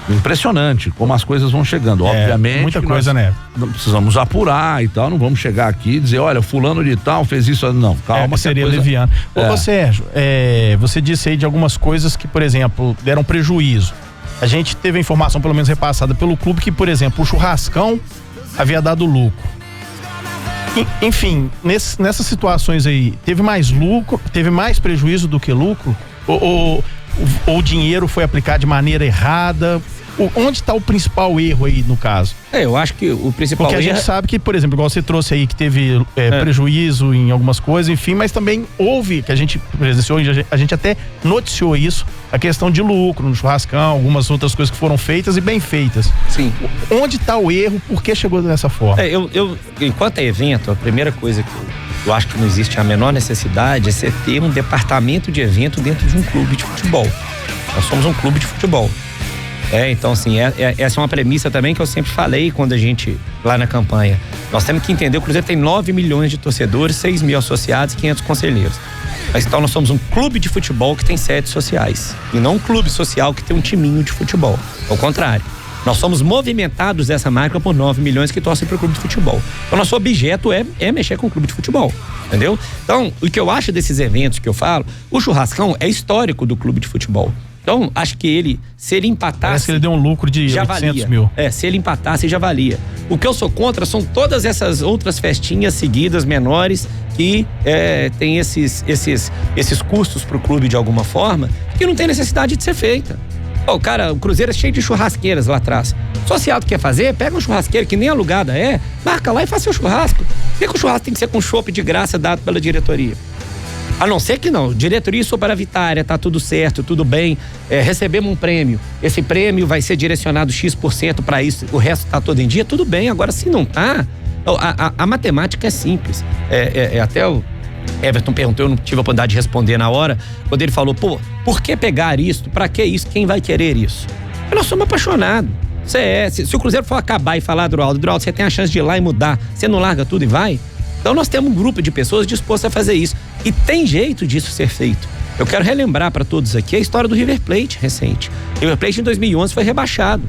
Impressionante como as coisas vão chegando, obviamente. Muita coisa, né? Não precisamos apurar e tal, não vamos chegar aqui e dizer, olha, fulano de tal fez isso, não, calma. Seria leviano. Ô Sérgio, você disse aí de algumas coisas que, por exemplo, deram prejuízo. A gente teve a informação, pelo menos repassada pelo clube, que, por exemplo, o churrascão havia dado lucro. Enfim, nessas situações aí, teve mais lucro, teve mais prejuízo do que lucro? Ou o dinheiro foi aplicado de maneira errada? Onde está o principal erro aí no caso? Eu acho que o principal erro... Porque a gente sabe que, por exemplo, igual você trouxe aí, que teve prejuízo em algumas coisas, enfim, mas também houve, que a gente presenciou, a gente até noticiou isso, a questão de lucro no churrascão, algumas outras coisas que foram feitas e bem feitas. Sim. Onde está o erro? Por que chegou dessa forma? Enquanto é evento, a primeira coisa que eu acho que não existe a menor necessidade é você ter um departamento de evento dentro de um clube de futebol. Nós somos um clube de futebol. Então assim, essa é uma premissa também que eu sempre falei quando a gente, lá na campanha, nós temos que entender, o Cruzeiro tem 9 milhões de torcedores, 6 mil associados e 500 conselheiros. Mas então nós somos um clube de futebol que tem sedes sociais, e não um clube social que tem um timinho de futebol. Ao contrário, nós somos movimentados dessa marca por 9 milhões que torcem para o clube de futebol. Então nosso objeto é mexer com o clube de futebol, entendeu? Então, o que eu acho desses eventos que eu falo, o churrascão é histórico do clube de futebol. Então, acho que se ele empatasse... Parece que ele deu um lucro de 800 mil. Se ele empatasse, já valia. O que eu sou contra são todas essas outras festinhas seguidas, menores, que tem esses custos pro clube de alguma forma, que não tem necessidade de ser feita. O Cruzeiro é cheio de churrasqueiras lá atrás. Associado quer fazer, pega um churrasqueiro que nem alugada marca lá e faz seu churrasco. Por que o churrasco tem que ser com chopp de graça dado pela diretoria? A não ser que não, diretoria superavitária, tá tudo certo, tudo bem, recebemos um prêmio, esse prêmio vai ser direcionado X% para isso, o resto tá todo em dia, tudo bem. Agora, se não tá, a matemática é simples. Até o Everton perguntou, eu não tive a oportunidade de responder na hora, quando ele falou, por que pegar isso? Pra que isso? Quem vai querer isso? Nós somos apaixonados. Se o Cruzeiro for acabar e falar, Droaldo, você tem a chance de ir lá e mudar, você não larga tudo e vai? Então nós temos um grupo de pessoas dispostas a fazer isso. E tem jeito disso ser feito. Eu quero relembrar para todos aqui a história do River Plate recente. O River Plate em 2011 foi rebaixado.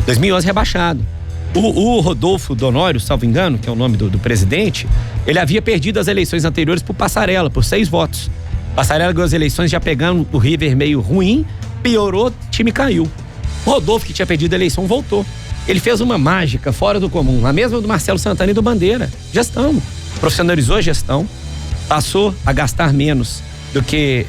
2011 rebaixado. O Rodolfo Donório, salvo engano, que é o nome do presidente, ele havia perdido as eleições anteriores por Passarella, por 6 votos. Passarella ganhou as eleições já pegando o River meio ruim, piorou, o time caiu. O Rodolfo, que tinha perdido a eleição, voltou. Ele fez uma mágica fora do comum, a mesma do Marcelo Santana e do Bandeira. Gestão. Profissionalizou a gestão, passou a gastar menos do que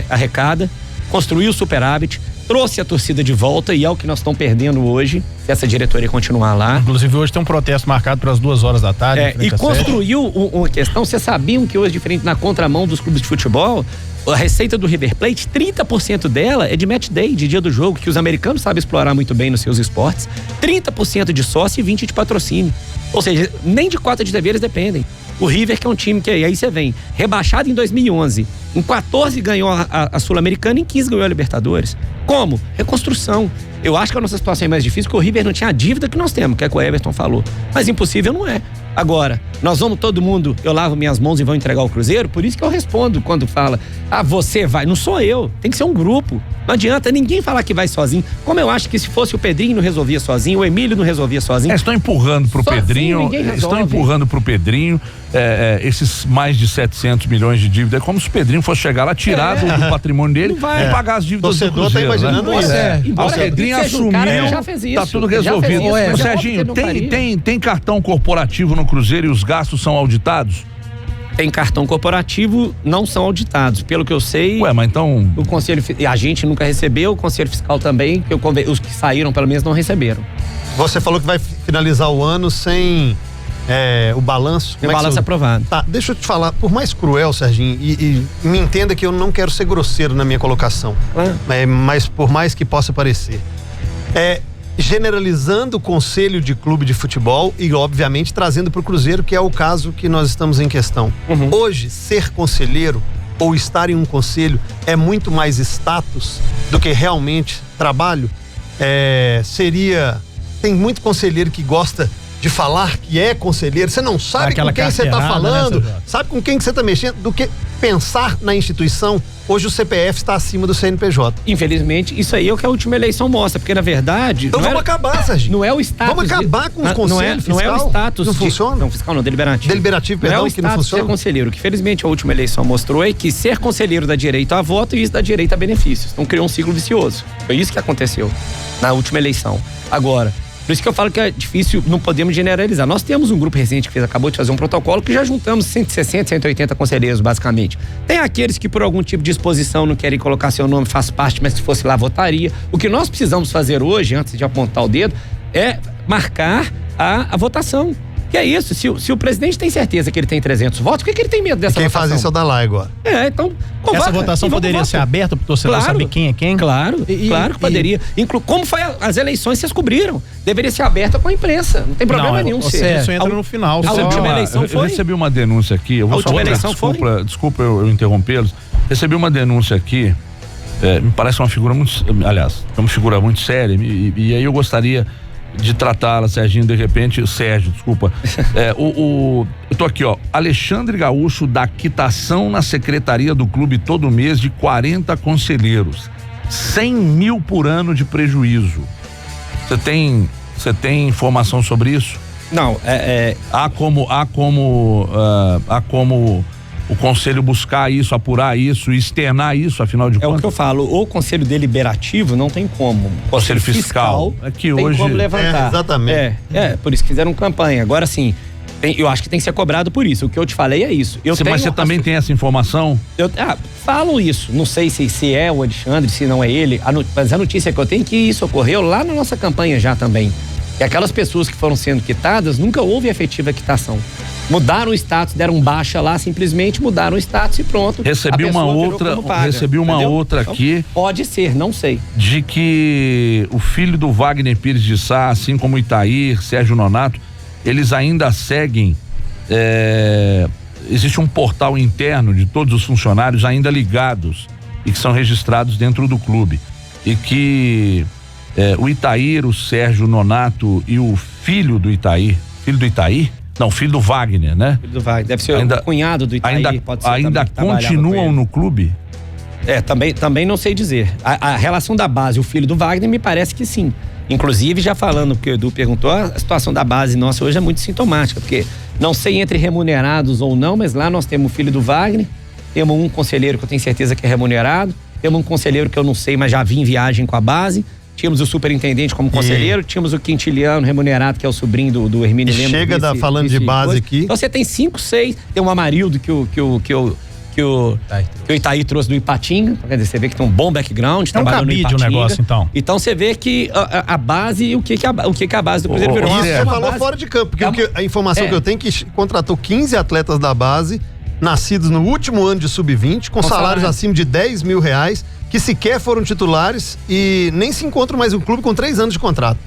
arrecada, construiu o superávit, trouxe a torcida de volta e é o que nós estamos perdendo hoje, se essa diretoria continuar lá. Inclusive hoje tem um protesto marcado para as 2 horas da tarde. E construiu uma questão, vocês sabiam que hoje, diferente na contramão dos clubes de futebol, a receita do River Plate, 30% dela é de match day, de dia do jogo, que os americanos sabem explorar muito bem nos seus esportes, 30% de sócio e 20% de patrocínio. Ou seja, nem de cota de TV eles dependem. O River, que é um time que aí você vem, rebaixado em 2011, em 14 ganhou a Sul-Americana e em 15 ganhou a Libertadores. Como? Reconstrução. Eu acho que a nossa situação é mais difícil porque o River não tinha a dívida que nós temos, que é o que o Everton falou. Mas impossível não é. Agora, nós vamos todo mundo, eu lavo minhas mãos e vou entregar o Cruzeiro, por isso que eu respondo quando fala, você vai, não sou eu, tem que ser um grupo. Não adianta ninguém falar que vai sozinho, como eu acho que se fosse o Pedrinho não resolvia sozinho, o Emílio não resolvia sozinho. Estão empurrando pro Pedrinho, esses mais de 700 milhões de dívida, é como se o Pedrinho fosse chegar lá, tirar do patrimônio dele e pagar as dívidas do Cruzeiro. Tá imaginando isso. O Pedrinho assumiu, tá tudo resolvido. Serginho, tem cartão corporativo no Cruzeiro e os gastos são auditados? Tem cartão corporativo, não são auditados. Pelo que eu sei... mas então... O Conselho... A gente nunca recebeu, o Conselho Fiscal também, os que saíram pelo menos não receberam. Você falou que vai finalizar o ano sem o balanço. O balanço aprovado. Tá, deixa eu te falar, por mais cruel, Serginho, e me entenda que eu não quero ser grosseiro na minha colocação, mas por mais que possa parecer. Generalizando o conselho de clube de futebol e, obviamente, trazendo para o Cruzeiro, que é o caso que nós estamos em questão. Hoje, ser conselheiro ou estar em um conselho é muito mais status do que realmente trabalho. Tem muito conselheiro que gosta de falar que é conselheiro, você não sabe Aquela com quem você está carteirada, falando, né, sabe com quem que você está mexendo, do que pensar na instituição. Hoje o CPF está acima do CNPJ. Infelizmente, isso aí é o que a última eleição mostra, porque na verdade... Então vamos acabar, Serginho. Não é o status... Vamos acabar com os conselhos não é o fiscal? status... Não funciona? Não, fiscal não, deliberativo. Deliberativo, perdão, que não Não é o status de funciona? ser conselheiro. O que felizmente a última eleição mostrou é que ser conselheiro dá direito a voto e isso dá direito a benefícios. Então criou um ciclo vicioso. Foi isso que aconteceu na última eleição. Agora... Por isso que eu falo que é difícil, não podemos generalizar. Nós temos um grupo recente que acabou de fazer um protocolo que já juntamos 160, 180 conselheiros, basicamente. Tem aqueles que por algum tipo de exposição não querem colocar seu nome, faz parte, mas se fosse lá, votaria. O que nós precisamos fazer hoje, antes de apontar o dedo, é marcar a votação. Que é isso, se o presidente tem certeza que ele tem 300 votos, por que ele tem medo dessa Quem votação? faz isso é o Dalai agora. Então... Essa votação poderia ser aberta para o torcedor saber quem é quem? Claro, claro que poderia. Como foi as eleições, vocês cobriram. Deveria ser aberta com a imprensa. Não tem problema nenhum. Isso entra no final. A última eleição foi? Eu recebi uma denúncia aqui. Eu vou desculpa eu interrompê-los. Recebi uma denúncia aqui. Me parece uma figura muito... Aliás, é uma figura muito séria. E aí eu gostaria de tratá-la, Serginho, de repente... Sérgio, desculpa. Eu tô aqui, ó. Alexandre Gaúcho dá quitação na secretaria do clube todo mês de 40 conselheiros. 100 mil por ano de prejuízo. Você tem informação sobre isso? Não, Há como o conselho buscar isso, apurar isso, externar isso, afinal de contas? É o que eu falo, o conselho deliberativo não tem como. O conselho fiscal é que tem hoje como levantar. Exatamente. Por isso que fizeram campanha. Agora sim, eu acho que tem que ser cobrado por isso. O que eu te falei é isso. Mas você também tem essa informação? Falam isso. Não sei se é o Alexandre, se não é ele. Mas a notícia que eu tenho é que isso ocorreu lá na nossa campanha já também. E aquelas pessoas que foram sendo quitadas, nunca houve efetiva quitação. Mudaram o status, deram baixa lá, simplesmente mudaram o status e pronto. Recebi uma outra aqui. Então, pode ser, não sei. De que o filho do Wagner Pires de Sá, assim como o Itair, Sérgio Nonato, eles ainda seguem. Existe um portal interno de todos os funcionários ainda ligados e que são registrados dentro do clube. E que o Itair, o Sérgio Nonato e o filho do Itair, filho do Wagner, né? Filho do Wagner, deve ser o cunhado do Itair, pode ser. Ainda continuam no clube? Também não sei dizer. A relação da base, o filho do Wagner, me parece que sim. Inclusive, já falando, porque o Edu perguntou, a situação da base nossa hoje é muito sintomática, porque não sei entre remunerados ou não, mas lá nós temos o filho do Wagner, temos um conselheiro que eu tenho certeza que é remunerado, temos um conselheiro que eu não sei, mas já vi em viagem com a base, tínhamos o superintendente como conselheiro, tínhamos o quintiliano remunerado, que é o sobrinho do Hermínio Lemos. Falando de base aqui. Então você tem 5, 6, tem um Amarildo que o Itaí trouxe do Ipatinga, quer dizer, você vê que tem um bom background, trabalhando no Ipatinga. Negócio, então. Então você vê que a base e o que a base do Cruzeiro virou. Você falou fora de campo, porque a informação que eu tenho é que contratou 15 atletas da base, nascidos no último ano de sub-20, com salários acima de R$10 mil, que sequer foram titulares e nem se encontram mais um clube com 3 anos de contrato.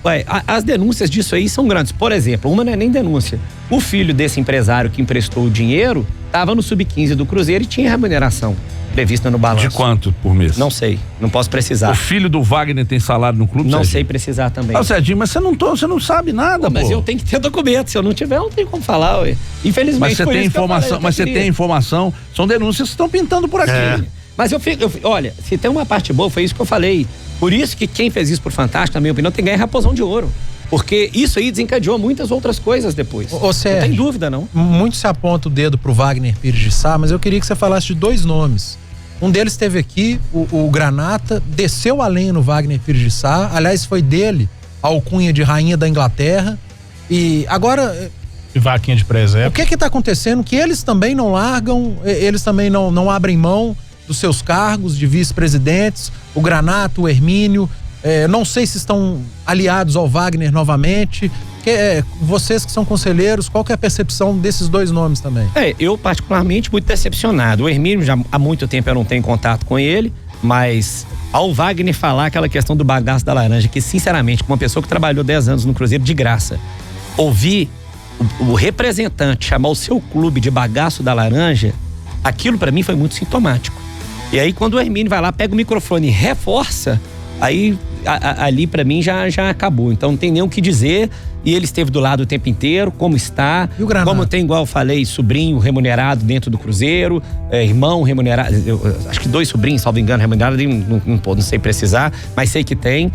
As denúncias disso aí são grandes. Por exemplo, uma não é nem denúncia. O filho desse empresário que emprestou o dinheiro estava no sub-15 do Cruzeiro e tinha remuneração prevista no balanço. De quanto por mês? Não sei, não posso precisar. O filho do Wagner tem salário no clube, Não Serginho? sei precisar também. Serginho, mas você não sabe nada, Mas eu tenho que ter documento, se eu não tiver, eu não tenho como falar, ué. Infelizmente, mas você tem informação, tem informação, são denúncias que estão pintando por aqui. Mas olha, se tem uma parte boa, foi isso que eu falei. Por isso que quem fez isso por Fantástico, na minha opinião, tem que ganhar raposão de ouro. Porque isso aí desencadeou muitas outras coisas depois. Sérgio, não tem dúvida, não. Muito se aponta o dedo pro Wagner Pires de Sá, mas eu queria que você falasse de 2 nomes. Um deles esteve aqui, o Granata, desceu a lenha no Wagner Pires de Sá. Aliás, foi dele a alcunha de Rainha da Inglaterra. E agora... E vaquinha de presépio. O que está acontecendo? Que eles também não largam, eles também não abrem mão dos seus cargos de vice-presidentes, o Granato, o Hermínio, não sei se estão aliados ao Wagner novamente. Vocês que são conselheiros, qual que é a percepção desses 2 nomes também? Eu particularmente muito decepcionado. O Hermínio, já há muito tempo eu não tenho contato com ele, mas ao Wagner falar aquela questão do bagaço da laranja, que sinceramente, como uma pessoa que trabalhou 10 anos no Cruzeiro de graça, ouvir o representante chamar o seu clube de bagaço da laranja, aquilo para mim foi muito sintomático. E aí quando o Hermínio vai lá, pega o microfone e reforça, aí ali pra mim já acabou. Então não tem nem o que dizer. E ele esteve do lado o tempo inteiro, como está. E o Granato? Como tem, igual eu falei, sobrinho remunerado dentro do Cruzeiro, irmão remunerado. Acho que 2 sobrinhos, salvo engano, remunerado, não sei precisar, mas sei que tem.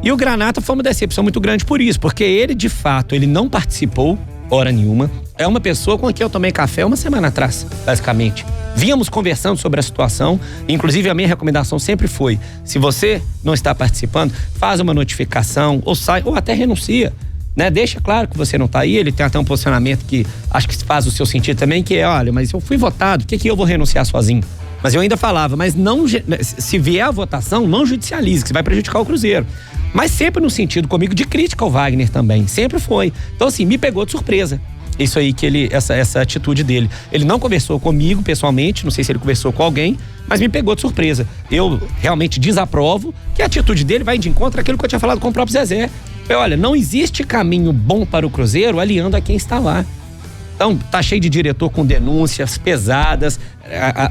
E o Granato foi uma decepção muito grande por isso, porque ele, de fato, ele não participou hora nenhuma. É uma pessoa com quem eu tomei café uma semana atrás, basicamente. Vínhamos conversando sobre a situação, inclusive a minha recomendação sempre foi, se você não está participando, faz uma notificação, ou sai, ou até renuncia, né? Deixa claro que você não está aí. Ele tem até um posicionamento que acho que faz o seu sentido também, que é, olha, mas eu fui votado, por que eu vou renunciar sozinho? Mas eu ainda falava, mas não, se vier a votação, não judicialize, que você vai prejudicar o Cruzeiro. Mas sempre no sentido comigo de crítica ao Wagner também, sempre foi. Então assim, me pegou de surpresa. Isso aí que essa atitude dele. Ele não conversou comigo pessoalmente, não sei se ele conversou com alguém, mas me pegou de surpresa. Eu realmente desaprovo que a atitude dele vai de encontro àquilo que eu tinha falado com o próprio Zezé. Olha, não existe caminho bom para o Cruzeiro aliando a quem está lá. Então, tá cheio de diretor com denúncias pesadas,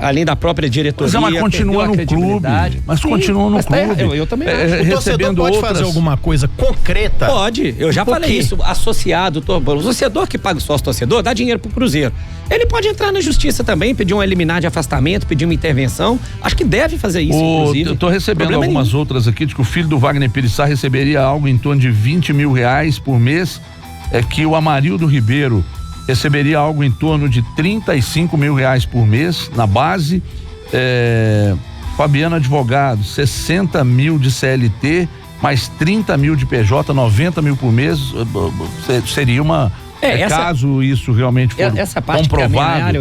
além da própria diretoria. Mas continua no clube. Mas continua no clube. Eu também acho. O torcedor pode fazer alguma coisa concreta? Pode, eu já falei isso. Associado, o torcedor que paga o sócio torcedor dá dinheiro pro Cruzeiro. Ele pode entrar na justiça também, pedir um eliminar de afastamento, pedir uma intervenção. Acho que deve fazer isso, inclusive. Eu tô recebendo algumas outras aqui, de que o filho do Wagner Pirissá receberia algo em torno de R$20 mil por mês, que o Amarildo Ribeiro receberia algo em torno de R$35 mil por mês na base, Fabiano Advogado, 60 mil de CLT, mais 30 mil de PJ, 90 mil por mês, seria uma... caso isso realmente for essa parte comprovado,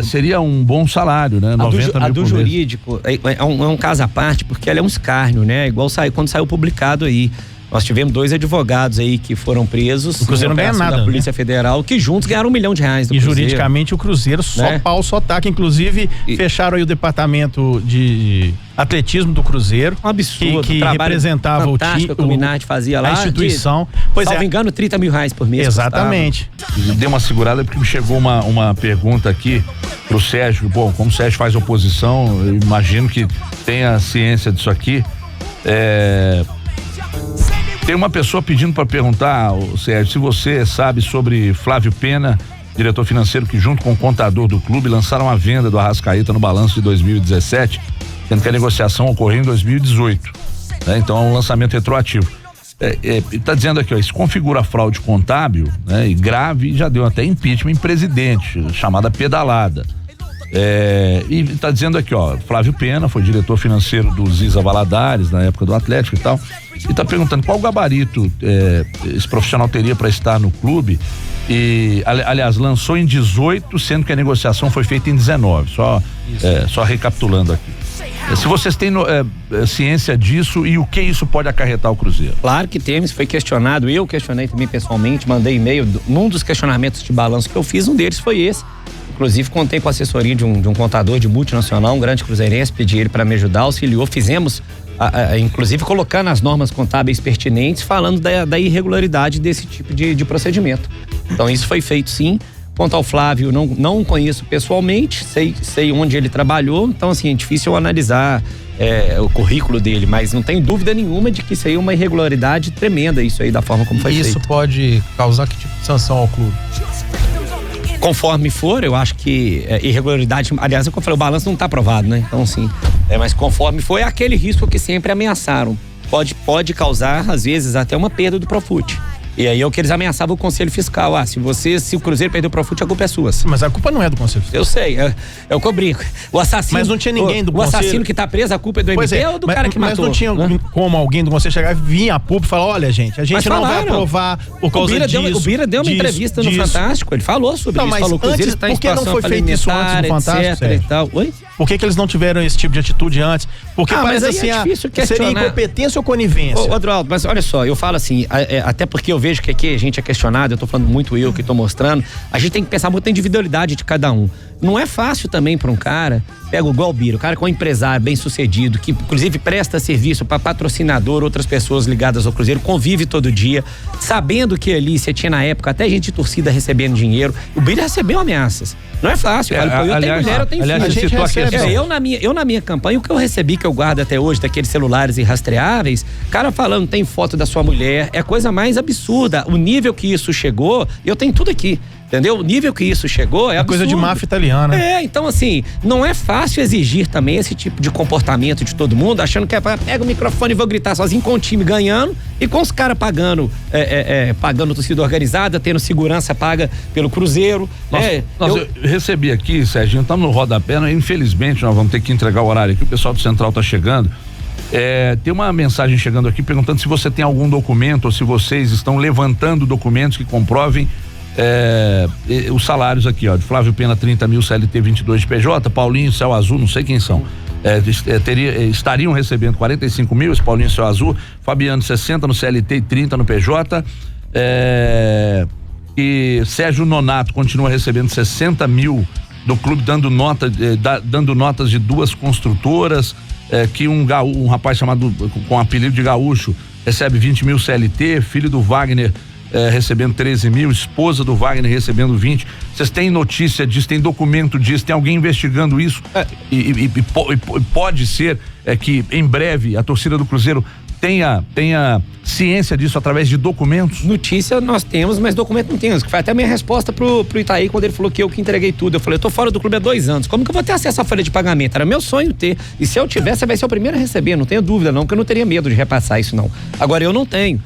seria um bom salário, né? 90 mil por mês. A do jurídico é um caso à parte, porque ela é um escárnio, né? Igual quando saiu publicado aí. Nós tivemos 2 advogados aí que foram presos. O Cruzeiro não ganha nada, da Polícia Federal, que juntos ganharam R$1 milhão do Cruzeiro. E juridicamente o Cruzeiro só pau, só taca. Inclusive, fecharam aí o departamento de atletismo do Cruzeiro. Um absurdo. Que representava o time. Que o Minardi fazia lá. A instituição. Salvo engano, R$30 mil por mês. Exatamente. Deu uma segurada porque me chegou uma pergunta aqui pro Sérgio. Bom, como o Sérgio faz oposição, eu imagino que tenha ciência disso aqui. Tem uma pessoa pedindo para perguntar, Sérgio, se você sabe sobre Flávio Pena, diretor financeiro que junto com o contador do clube lançaram a venda do Arrascaeta no balanço de 2017, sendo que a negociação ocorreu em 2018, né? Então é um lançamento retroativo. Tá dizendo aqui, isso configura fraude contábil, né? E grave, já deu até impeachment em presidente, chamada pedalada. E tá dizendo aqui, Flávio Pena foi diretor financeiro do Ziza Valadares na época do Atlético e tal, e tá perguntando qual gabarito esse profissional teria para estar no clube. E aliás, lançou em 18, sendo que a negociação foi feita em 19, só recapitulando aqui. Se vocês têm ciência disso e o que isso pode acarretar o Cruzeiro? Claro que temos, foi questionado, eu questionei também pessoalmente, mandei e-mail, num dos questionamentos de balanço que eu fiz, um deles foi esse. Inclusive, contei com a assessoria de um contador de multinacional, um grande cruzeirense, pedi ele para me ajudar, auxiliou, fizemos, inclusive colocando as normas contábeis pertinentes, falando da irregularidade desse tipo de procedimento. Então, isso foi feito sim. Quanto ao Flávio, não conheço pessoalmente, sei onde ele trabalhou, então assim, é difícil eu analisar o currículo dele, mas não tenho dúvida nenhuma de que isso aí é uma irregularidade tremenda, isso aí da forma como foi feito. Isso pode causar que tipo de sanção ao clube? Conforme for, eu acho que irregularidade, aliás, como eu falei, o balanço não está aprovado, né? Então, assim, mas conforme for, é aquele risco que sempre ameaçaram. Pode causar, às vezes, até uma perda do Profut. E aí é o que eles ameaçavam o Conselho Fiscal. Se o Cruzeiro perdeu o Profut, a culpa é sua. Mas a culpa não é do Conselho Fiscal. Eu sei, é o que eu brinco. O assassino. Mas não tinha ninguém do Conselho. O assassino Conselho que tá preso, a culpa é do MP ou do cara que matou? Mas não tinha como alguém do Conselho chegar e vir a público e falar: olha, gente, a gente não vai aprovar por causa disso. O Bira deu uma entrevista no Fantástico, ele falou sobre isso. Falou que o Cruzeiro está em situação por que não foi feito isso antes no Fantástico, e tal. Oi? Por que eles não tiveram esse tipo de atitude antes? Porque parece assim, seria incompetência ou conivência. Ô, Adroaldo, mas olha só, eu falo assim, até porque eu vejo que aqui a gente é questionado, eu tô falando muito eu que tô mostrando, a gente tem que pensar muito na individualidade de cada um. não é fácil também para um cara, pega o Galbiro, o cara que é um empresário bem sucedido, que inclusive presta serviço para patrocinador, outras pessoas ligadas ao Cruzeiro, convive todo dia, sabendo que ali você tinha na época até gente de torcida recebendo dinheiro. O Biro recebeu ameaças. Não é fácil, eu tenho mulher, eu tenho filho. Aliás, citou a questão. Eu na minha campanha, o que eu recebi, que eu guardo até hoje, daqueles celulares irrastreáveis, cara falando, tem foto da sua mulher, é a coisa mais absurda. O nível que isso chegou, eu tenho tudo aqui. Entendeu? O nível que isso chegou é absurdo. Coisa de máfia italiana. Então assim, não é fácil exigir também esse tipo de comportamento de todo mundo, achando que pega o microfone e vou gritar sozinho com o time ganhando e com os caras pagando torcida organizada, tendo segurança paga pelo Cruzeiro. Eu recebi aqui, Serginho, estamos no rodapé, infelizmente nós vamos ter que entregar o horário aqui, o pessoal do Central tá chegando. Tem uma mensagem chegando aqui perguntando se você tem algum documento ou se vocês estão levantando documentos que comprovem os salários aqui, ó, de Flávio Pena 30 mil, CLT 22 de PJ, Paulinho Céu Azul, não sei quem são, estariam recebendo 45 mil, esse Paulinho Céu Azul, Fabiano 60 no CLT e 30 no PJ, e Sérgio Nonato continua recebendo 60 mil do clube, dando notas de 2 construtoras, que um rapaz chamado com apelido de Gaúcho recebe 20 mil CLT, filho do Wagner recebendo 13 mil, esposa do Wagner recebendo 20. Vocês têm notícia disso, tem documento disso, tem alguém investigando isso? E pode ser que em breve a torcida do Cruzeiro tenha ciência disso através de documentos? Notícia nós temos, mas documento não temos. Foi até a minha resposta pro Itaí quando ele falou que eu que entreguei tudo. Eu falei, eu tô fora do clube há 2 anos. Como que eu vou ter acesso à folha de pagamento? Era meu sonho ter. E se eu tiver, você vai ser o primeiro a receber. Não tenho dúvida não, porque eu não teria medo de repassar isso não. Agora eu não tenho.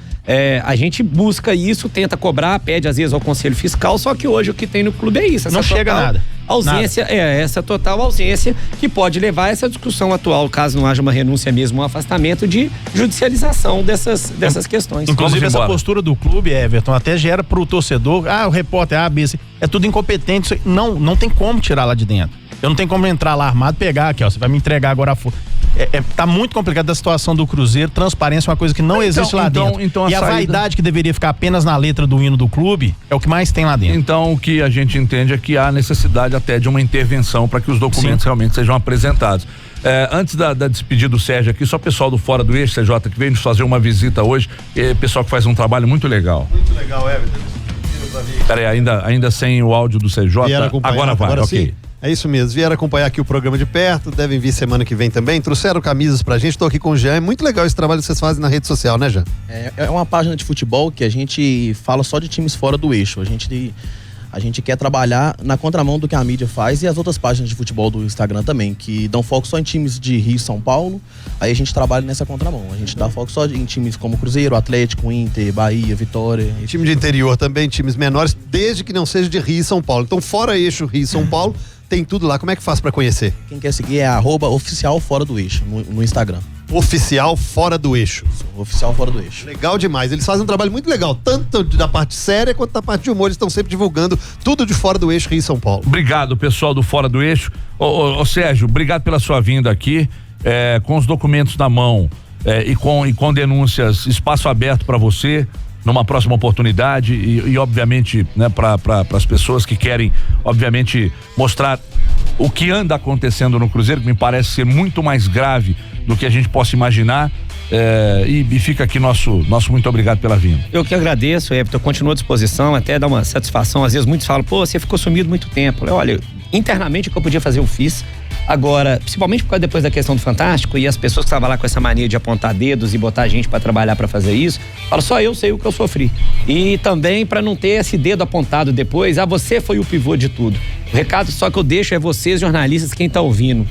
A gente busca isso, tenta cobrar, pede às vezes ao Conselho Fiscal, só que hoje o que tem no clube é isso. Não chega nada. Ausência, essa total ausência que pode levar a essa discussão atual, caso não haja uma renúncia mesmo, um afastamento de judicialização dessas questões. Inclusive essa postura do clube, Everton, até gera pro torcedor, o repórter A, B, C, é tudo incompetente, não tem como tirar lá de dentro. Eu não tenho como entrar lá armado, pegar aqui, ó, você vai me entregar agora a folha. Tá muito complicado a situação do Cruzeiro, transparência é uma coisa que não existe lá dentro. E a vaidade que deveria ficar apenas na letra do hino do clube é o que mais tem lá dentro. Então o que a gente entende é que há necessidade até de uma intervenção para que os documentos realmente sejam apresentados. Antes da despedida do Sérgio aqui, só o pessoal do Fora do Eixo, CJ, que veio nos fazer uma visita hoje, pessoal que faz um trabalho muito legal. Muito legal, Everton. Peraí, ainda sem o áudio do CJ, agora vai, ok. Sim. É isso mesmo, vieram acompanhar aqui o programa de perto, devem vir semana que vem também, trouxeram camisas pra gente, tô aqui com o Jean, é muito legal esse trabalho que vocês fazem na rede social, né, Jean? É uma página de futebol que a gente fala só de times fora do eixo, a gente quer trabalhar na contramão do que a mídia faz e as outras páginas de futebol do Instagram também, que dão foco só em times de Rio e São Paulo, aí a gente trabalha nessa contramão, a gente dá foco só em times como Cruzeiro, Atlético, Inter, Bahia, Vitória. E time de interior também, times menores, desde que não seja de Rio e São Paulo, então fora eixo Rio e São Paulo, tem tudo lá, como é que faz pra conhecer? Quem quer seguir é @oficial fora do eixo no Instagram. Oficial Fora do Eixo. Oficial Fora do Eixo. Legal demais, eles fazem um trabalho muito legal, tanto da parte séria quanto da parte de humor, eles estão sempre divulgando tudo de Fora do Eixo Rio e São Paulo. Obrigado, pessoal do Fora do Eixo. Ô Sérgio, obrigado pela sua vinda aqui, com os documentos na mão e com denúncias, espaço aberto para você numa próxima oportunidade e obviamente, né, para as pessoas que querem, obviamente, mostrar o que anda acontecendo no Cruzeiro, que me parece ser muito mais grave do que a gente possa imaginar. E fica aqui nosso muito obrigado pela vinda. Eu que agradeço, Everton, continuo à disposição, até dá uma satisfação. Às vezes muitos falam, você ficou sumido muito tempo. Olha, internamente o que eu podia fazer eu fiz. Agora, principalmente depois da questão do Fantástico e as pessoas que estavam lá com essa mania de apontar dedos e botar gente pra trabalhar pra fazer isso, falo, só eu sei o que eu sofri. E também pra não ter esse dedo apontado depois, você foi o pivô de tudo. O recado só que eu deixo é vocês, jornalistas, quem tá ouvindo.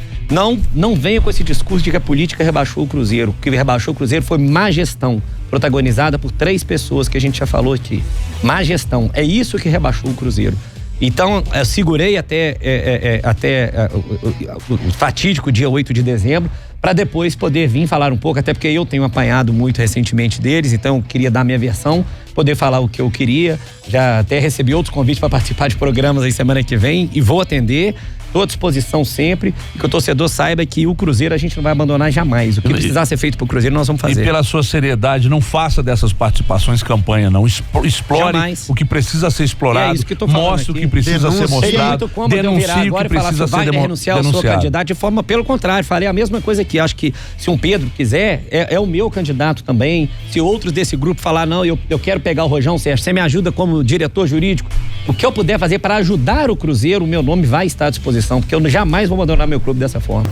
Não venha com esse discurso de que a política rebaixou o Cruzeiro. O que rebaixou o Cruzeiro foi má gestão, protagonizada por 3 pessoas que a gente já falou aqui. Má gestão, é isso que rebaixou o Cruzeiro. Então, eu segurei até o fatídico dia 8 de dezembro, para depois poder vir falar um pouco, até porque eu tenho apanhado muito recentemente deles, então queria dar minha versão, poder falar o que eu queria. Já até recebi outros convites para participar de programas aí semana que vem e vou atender. Estou à disposição sempre, e que o torcedor saiba que o Cruzeiro a gente não vai abandonar jamais. O que precisar ser feito pro Cruzeiro, nós vamos fazer. E pela sua seriedade, não faça dessas participações campanha, não. Explore Jamais. o que precisa ser explorado. É isso que eu tô falando mostre aqui. o que precisa ser Seria mostrado. muito cômodo eu virar Denuncie o agora que e falar precisa que ser vai renunciar ao seu denunciado. candidato de forma, pelo contrário, falei a mesma coisa aqui. Acho que se um Pedro quiser, é o meu candidato também. Se outros desse grupo falar, não, eu quero pegar o Rojão, Sérgio, você me ajuda como diretor jurídico, o que eu puder fazer para ajudar o Cruzeiro, o meu nome vai estar à disposição, porque eu jamais vou abandonar meu clube dessa forma.